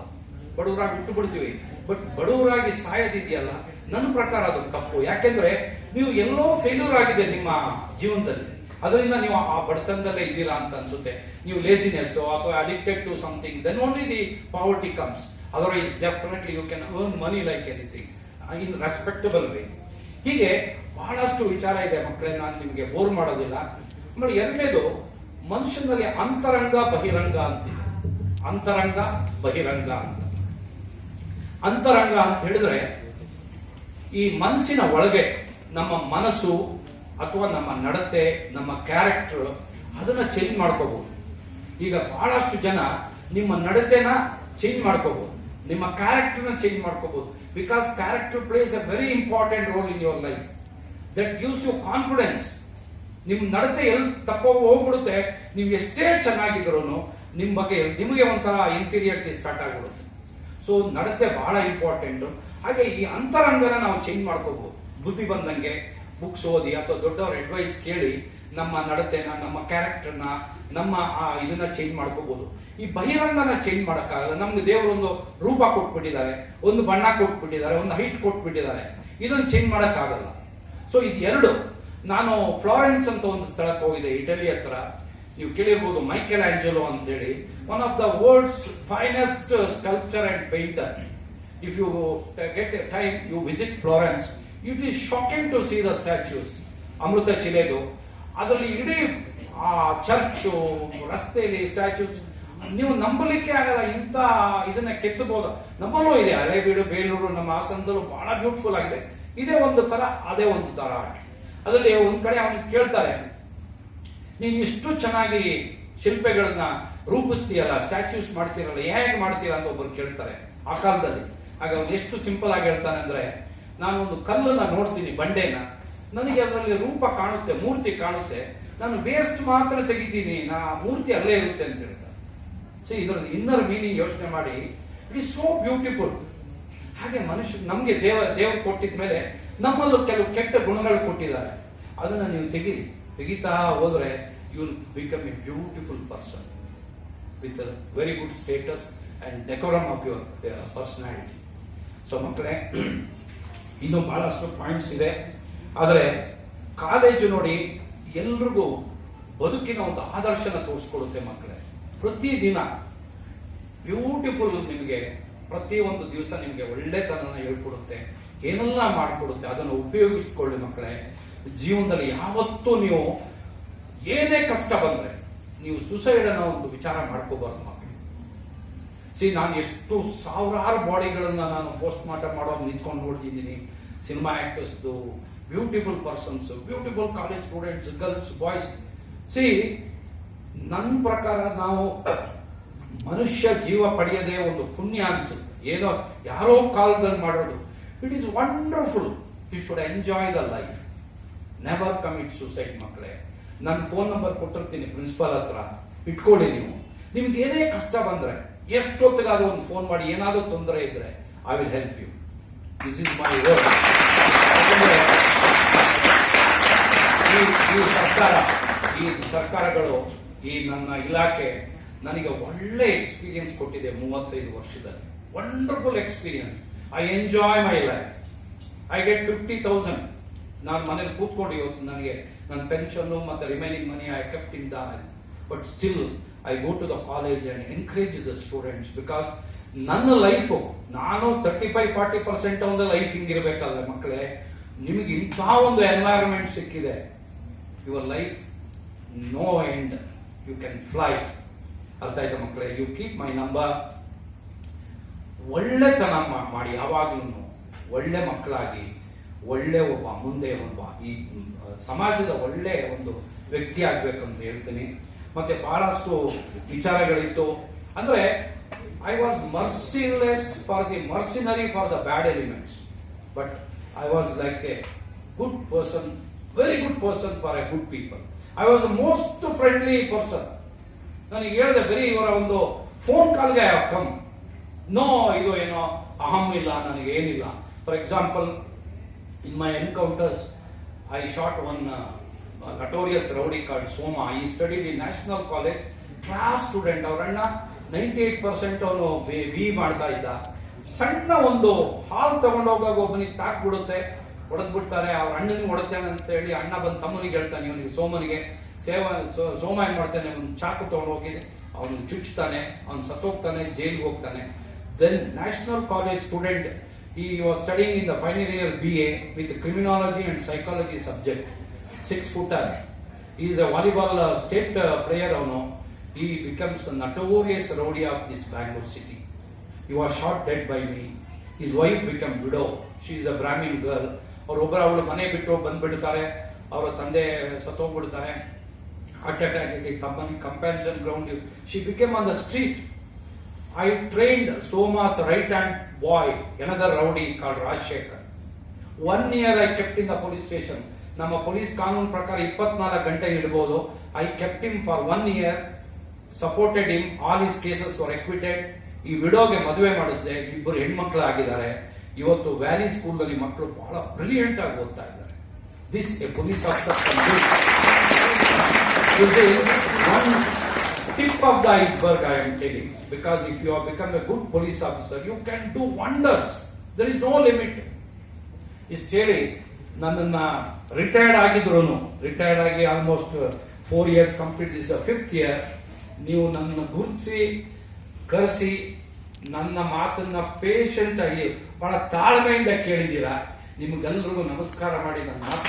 ಬಡವರಾಗಿ ಹುಟ್ಟು ಬಿಡ್ತೀವಿ, ಬಟ್ ಬಡವರಾಗಿ ಸಾಯೋದಿದೆಯಲ್ಲ, ನನ್ನ ಪ್ರಕಾರ ಅದು ತಪ್ಪು. ಯಾಕೆಂದ್ರೆ ನೀವು ಎಲ್ಲೋ ಫೇಲ್ಯೂರ್ ಆಗಿದೆ ನಿಮ್ಮ ಜೀವನದಲ್ಲಿ, ಅದರಿಂದ ನೀವು ಆ ಬಡತನದಲ್ಲೇ ಇದ್ದೀರಾ ಅಂತ ಅನ್ಸುತ್ತೆ. ನೀವು ಲೇಸಿನೆಸ್ ಅಥವಾ addicted to something, then only the poverty comes. Otherwise definitely you can earn money like anything in respectable way. ಹೀಗೆ ಬಹಳಷ್ಟು ವಿಚಾರ ಇದೆ ಮಕ್ಕಳೇ, ನಾನು ನಿಮಗೆ ಬೋರ್ ಮಾಡೋದಿಲ್ಲ. ಆಮೇಲೆ ಎರಡನೇದು, ಮನುಷ್ಯನಲ್ಲಿ ಅಂತರಂಗ ಬಹಿರಂಗ ಅಂತೀವಿ. ಅಂತರಂಗ ಬಹಿರಂಗ ಅಂತ. ಅಂತರಂಗ ಅಂತ ಹೇಳಿದ್ರೆ ಈ ಮನಸ್ಸಿನ ಒಳಗೆ ನಮ್ಮ ಮನಸ್ಸು ಅಥವಾ ನಮ್ಮ ನಡತೆ, ನಮ್ಮ ಕ್ಯಾರೆಕ್ಟರ್, ಅದನ್ನ ಚೇಂಜ್ ಮಾಡ್ಕೋಬಹುದು. ಈಗ ಬಹಳಷ್ಟು ಜನ ನಿಮ್ಮ ನಡತೆನ ಚೇಂಜ್ ಮಾಡ್ಕೋಬಹುದು, ನಿಮ್ಮ ಕ್ಯಾರೆಕ್ಟರ್ನ ಚೇಂಜ್ ಮಾಡ್ಕೋಬಹುದು. Because character plays a very important role in your life. That gives you confidence. ನಿಮ್ ನಡತೆ ಎಲ್ಲಿ ಹೋಗ್ಬಿಡುತ್ತೆ, ನೀವು ಎಷ್ಟೇ ಚೆನ್ನಾಗಿದ್ರು ನಿಮ್ ಬಗ್ಗೆ ನಿಮಗೆ ಒಂಥರ ಇನ್ಫೀರಿಯಾರಿಟಿ ಸ್ಟಾರ್ಟ್ ಆಗಿಬಿಡುತ್ತೆ. ಸೊ ನಡತೆ ಬಹಳ ಇಂಪಾರ್ಟೆಂಟ್. ಹಾಗೆ ಈ ಅಂತರಂಗನ ನಾವು ಚೇಂಜ್ ಮಾಡ್ಕೋಬಹುದು. ಬುದ್ಧಿ ಬಂದಂಗೆ ಬುಕ್ಸ್ ಓದಿ ಅಥವಾ ದೊಡ್ಡವರ ಅಡ್ವೈಸ್ ಕೇಳಿ ನಮ್ಮ ನಡತೆನ, ನಮ್ಮ ಕ್ಯಾರೆಕ್ಟರ್ನ, ನಮ್ಮ ಇದನ್ನ ಚೇಂಜ್ ಮಾಡ್ಕೋಬಹುದು. ಈ ಬಹಿರಂಗನ ಚೇಂಜ್ ಮಾಡಕ್ಕಾಗಲ್ಲ. ನಮ್ಗೆ ದೇವರು ಒಂದು ರೂಪ ಕೊಟ್ಬಿಟ್ಟಿದ್ದಾರೆ, ಒಂದು ಬಣ್ಣ ಕೊಟ್ಬಿಟ್ಟಿದ್ದಾರೆ, ಒಂದು ಹೈಟ್ ಕೊಟ್ಬಿಟ್ಟಿದ್ದಾರೆ, ಇದನ್ನ ಚೇಂಜ್ ಮಾಡಕ್ಕಾಗಲ್ಲ. ಸೊ ಇದು ಎರಡು. ನಾನು ಫ್ಲಾರೆನ್ಸ್ ಅಂತ ಒಂದು ಸ್ಥಳಕ್ಕೆ ಹೋಗಿದೆ, ಇಟಲಿ ಹತ್ರ. ನೀವು ಕೇಳಿರ್ಬೋದು, ಮೈಕೆಲ್ ಆಂಜೆಲೋ ಅಂತೇಳಿ, one of the world's finest sculpture and painter. If you get a time, you visit Florence, it is shocking to see the statues. ಅಮೃತ ಶಿಲೆದು ಅದರಲ್ಲಿ ಇಡೀ ಆ ಚರ್ಚು, ರಸ್ತೆಯಲ್ಲಿ ಸ್ಟ್ಯಾಚ್ಯೂಸ್, ನೀವು ನಂಬಲಿಕ್ಕೆ ಆಗಲ್ಲ. ಇಂಥ ಇದನ್ನ ಕೆತ್ತಬಹುದು. ನಮ್ಮಲ್ಲೂ ಇದೆ, ಹಳೇಬೀಡು, ಬೇಲೂರು, ನಮ್ಮ ಹಾಸನದಲ್ಲೂ ಬಹಳ ಬ್ಯೂಟಿಫುಲ್ ಆಗಿದೆ. ಇದೇ ಒಂದು ತರ, ಅದೇ ಒಂದು ತರ ಆರ್ಟ್. ಅದರಲ್ಲಿ ಒಂದ್ ಕಡೆ ಅವನು ಕೇಳ್ತಾರೆ, ನೀನು ಇಷ್ಟು ಚೆನ್ನಾಗಿ ಶಿಲ್ಪಗಳನ್ನ ರೂಪಿಸ್ತೀಯಲ್ಲ, ಸ್ಟ್ಯಾಚ್ಯೂಸ್ ಮಾಡ್ತೀರಲ್ಲ, ಹೇಗೆ ಮಾಡ್ತೀರಾ ಅಂತ ಒಬ್ಬರು ಕೇಳ್ತಾರೆ ಆ ಕಾಲದಲ್ಲಿ. ಆಗ ಅವನು ಎಷ್ಟು ಸಿಂಪಲ್ ಆಗಿ ಹೇಳ್ತಾನೆ ಅಂದ್ರೆ, ನಾನು ಒಂದು ಕಲ್ಲನ್ನ ನೋಡ್ತೀನಿ, ಬಂಡೆನ, ನನಗೆ ಅದರಲ್ಲಿ ರೂಪ ಕಾಣುತ್ತೆ, ಮೂರ್ತಿ ಕಾಣುತ್ತೆ, ನಾನು ವೇಸ್ಟ್ ಮಾತ್ರ ತೆಗಿತೀನಿ, ಮೂರ್ತಿ ಅಲ್ಲೇ ಇರುತ್ತೆ ಅಂತ ಹೇಳ್ತಾರೆ. ಸೊ ಇದರಲ್ಲಿ ಇನ್ನರ್ ಮೀನಿಂಗ್ ಯೋಚನೆ ಮಾಡಿ, ಇಟ್ ಇಸ್ ಸೋ ಬ್ಯೂಟಿಫುಲ್. ಹಾಗೆ ಮನುಷ್ಯ, ನಮ್ಗೆ ದೇವರು ಕೊಟ್ಟಿದ ಮೇಲೆ ನಮ್ಮಲ್ಲೂ ಕೆಲವು ಕೆಟ್ಟ ಗುಣಗಳು ಕೊಟ್ಟಿದ್ದಾರೆ, ಅದನ್ನ ನೀವು ತೆಗಿತಾ ಹೋದ್ರೆ you will become a beautiful person with very good status and decorum of your personality. So ಮಕ್ಕಳೇ, ಇನ್ನು ಬಹಳಷ್ಟು ಪಾಯಿಂಟ್ಸ್ ಇದೆ. ಆದರೆ ಕಾಲೇಜು ನೋಡಿ ಎಲ್ರಿಗೂ ಬದುಕಿನ ಒಂದು ಆದರ್ಶನ ತೋರಿಸ್ಕೊಡುತ್ತೆ ಮಕ್ಕಳೇ. ಪ್ರತಿದಿನ ಬ್ಯೂಟಿಫುಲ್, ನಿಮಗೆ ಪ್ರತಿಯೊಂದು ದಿವಸ ನಿಮಗೆ ಒಳ್ಳೆತನ ಹೇಳ್ಕೊಡುತ್ತೆ, ಏನೆಲ್ಲ ಮಾಡಿಕೊಡುತ್ತೆ. ಅದನ್ನು ಉಪಯೋಗಿಸ್ಕೊಳ್ಳಿ ಮಕ್ಕಳೇ. ಜೀವನದಲ್ಲಿ ಯಾವತ್ತೂ ನೀವು ಏನೇ ಕಷ್ಟ ಬಂದ್ರೆ ನೀವು ಸುಸೈಡ್ ಅನ್ನೋ ಒಂದು ವಿಚಾರ ಮಾಡ್ಕೋಬಾರ್ದು ಮಕ್ಕಳು. ನಾನು ಎಷ್ಟು ಸಾವಿರಾರು ಬಾಡಿಗಳನ್ನ ನಾನು ಪೋಸ್ಟ್ ಮಾರ್ಟಮ್ ಮಾಡೋ ನಿಂತ್ಕೊಂಡು ನೋಡ್ತಿದ್ದೀನಿ. ಸಿನಿಮಾ ಆಕ್ಟರ್ಸ್ದು, beautiful persons, beautiful college students, girls, boys. ನನ್ನ ಪ್ರಕಾರ ನಾವು ಮನುಷ್ಯ ಜೀವ ಪಡೆಯದೇ ಒಂದು ಪುಣ್ಯ ಅನ್ಸುತ್ತೆ. ಏನೋ ಯಾರೋ ಕಾಲದಲ್ಲಿ ಮಾಡೋದು. It is wonderful. You should enjoy the life. Never commit suicide ಮಕ್ಕಳೇ. ನನ್ನ ಫೋನ್ ನಂಬರ್ ಕೊಟ್ಟಿರ್ತೀನಿ ಪ್ರಿನ್ಸಿಪಾಲ್ ಹತ್ರ, ಇಟ್ಕೊಳ್ಳಿ. ನಿಮ್ಗೆ ಏನೇ ಕಷ್ಟ ಬಂದ್ರೆ ಎಷ್ಟೊತ್ತಿಗಾದ್ರೂ ಒಂದು ಫೋನ್ ಮಾಡಿ, ಏನಾದ್ರೂ ತೊಂದರೆ ಇದ್ರೆ I will help you. This is my work. ಈ ಸರ್ಕಾರಗಳು, ಈ ನನ್ನ ಇಲಾಖೆ ನನಗೆ ಒಳ್ಳೆ ಎಕ್ಸ್ಪೀರಿಯನ್ಸ್ ಕೊಟ್ಟಿದೆ 35 ವರ್ಷದಲ್ಲಿ. Wonderful experience. I enjoy my life. I get 50,000. ನಾನು ಮನೇಲಿ ಕೂತ್ಕೊಂಡು ಇವತ್ತು ನನಗೆ ನನ್ನ ಪೆನ್ಷನ್ ಮತ್ತೆ remaining money I kept in the, but still I go to the college and encourage the students. Because ನನ್ನ ಲೈಫು, ನಾನು 35-40% ಒಂದು ಲೈಫ್ ಹಿಂಗಿರ್ಬೇಕಲ್ಲ ಮಕ್ಕಳೇ. ನಿಮಗೆ ಇಂಥ ಒಂದು ಎನ್ವೈರನ್ಮೆಂಟ್ ಸಿಕ್ಕಿದೆ, your life no end, you can fly. ಅರ್ಥ ಆಯ್ತಾ ಮಕ್ಕಳೇ? You keep my number. ಒಳ್ಳೆತನ ಮಾಡಿ, ಯಾವಾಗ್ಲೂ ಒಳ್ಳೆ ಮಕ್ಕಳಾಗಿ, ಒಳ್ಳೆ ಒಬ್ಬ ಮುಂದೆ ಒಬ್ಬ ಈ ಸಮಾಜದ ಒಳ್ಳೆ ಒಂದು ವ್ಯಕ್ತಿ ಆಗ್ಬೇಕಂತ ಹೇಳ್ತೀನಿ. ಮತ್ತೆ ಬಹಳಷ್ಟು ವಿಚಾರಗಳಿತ್ತು. ಅಂದ್ರೆ I was merciless for the mercenary for the bad elements, but I was like a good person, very good person for a good people. I was most friendly person. ನನಗೆ ಹೇಳಿದೆ ಬರೀ ಇವರ ಒಂದು ಫೋನ್ ಕಾಲ್ಗೆ ಕಮ್, ನೋ ಇದು ಏನೋ ಅಹಂ ಇಲ್ಲ, ನನಗೆ ಏನಿಲ್ಲ. For example, in my encounters I shot one notorious rowdy called Soma. He studied in National College, class student. ಅವ್ರ ಅಣ್ಣ 98% ಅವನು ಬಿ ಮಾಡ್ತಾ ಇದ್ದ. ಸಣ್ಣ ಒಂದು ಹಾಲ್ ತಗೊಂಡೋಗಾಗ ಒಬ್ಬನಿಗೆ ತಾಕ್ಬಿಡುತ್ತೆ, ಹೊಡೆದ್ಬಿಡ್ತಾರೆ. ಅವ್ರ ಅಣ್ಣನಿಗೆ ಹೊಡೆತೇನೆ ಅಂತ ಹೇಳಿ ಅಣ್ಣ ಬಂದು ತಮ್ಮನಿಗೆ ಹೇಳ್ತಾನೆ, ಇವನಿಗೆ ಸೋಮನಿಗೆ ಸೋಮ ಏನ್ ಮಾಡ್ತಾನೆ, ಒಂದು ಚಾಕು ತಗೊಂಡೋಗಿ ಅವನು ಚುಚ್ತಾನೆ, ಅವನು ಸತ್ತೋಗ್ತಾನೆ, ಜೈಲ್ಗೆ ಹೋಗ್ತಾನೆ. Then national college student, he was studying in the final year BA with criminology and psychology subject. 6 footer. He is a volleyball state player. He becomes the notorious rowdy of this Bangalore city. He was shot dead by me. His wife became widow. She is a Brahmin girl. ಅವಳು ಮನೆ ಬಿಟ್ಟು ಬಂದ್ಬಿಡ್ತಾರೆ, ಅವರ ತಂದೆ ಸತ್ತೋಗ್ಬಿಡ್ತಾರೆ, heart attack ಆಗಿ ತಮ್ಮನಿಗೆ compassion ground. She became on the street. I trained Soma's right hand boy, another rowdy called Rajshekhar. 1 year I kept in the police station. ನಮ್ಮ police ಕಾನೂನು ಪ್ರಕಾರ 24 ಗಂಟೆ ಇಡಬಹುದು. I kept him for 1 year, supported him, all his cases var acquitted. ಈ ವಿಡೋಗೆ ಮದುವೆ ಮಾಡಿಸಿದೆ, 2 ಹೆಣ್ಮಕ್ಳು ಆಗಿದ್ದಾರೆ. ಇವತ್ತು ವ್ಯಾಲಿ ಸ್ಕೂಲ್ ನಲ್ಲಿ ಮಕ್ಕಳು ಬಹಳ ಬ್ರಿಲಿಯಂಟ್ ಆಗಿ ಓದ್ತಾ ಇದ್ದಾರೆ. This A police officer one tip of the iceberg I am telling, because if you have become a good police officer you can do wonders. There is no limit. ಇಷ್ಟು ಹೇಳಿ ನನ್ನನ್ನ retired ಆಗಿ almost 4 years complete, this 5th year. ನೀವು ನನ್ನನ್ನು ಗುರುತಿಸಿ ಕರೆಸಿ ನನ್ನ ಮಾತನ್ನ ಪೇಷಂಟ್ ಆಗಿ ಬಹಳ ತಾಳ್ಮೆಯಿಂದ ಕೇಳಿದ್ದೀರಾ. ನಿಮಗೆಲ್ಲರಿಗೂ ನಮಸ್ಕಾರ ಮಾಡಿ ನನ್ನ ಮಾತು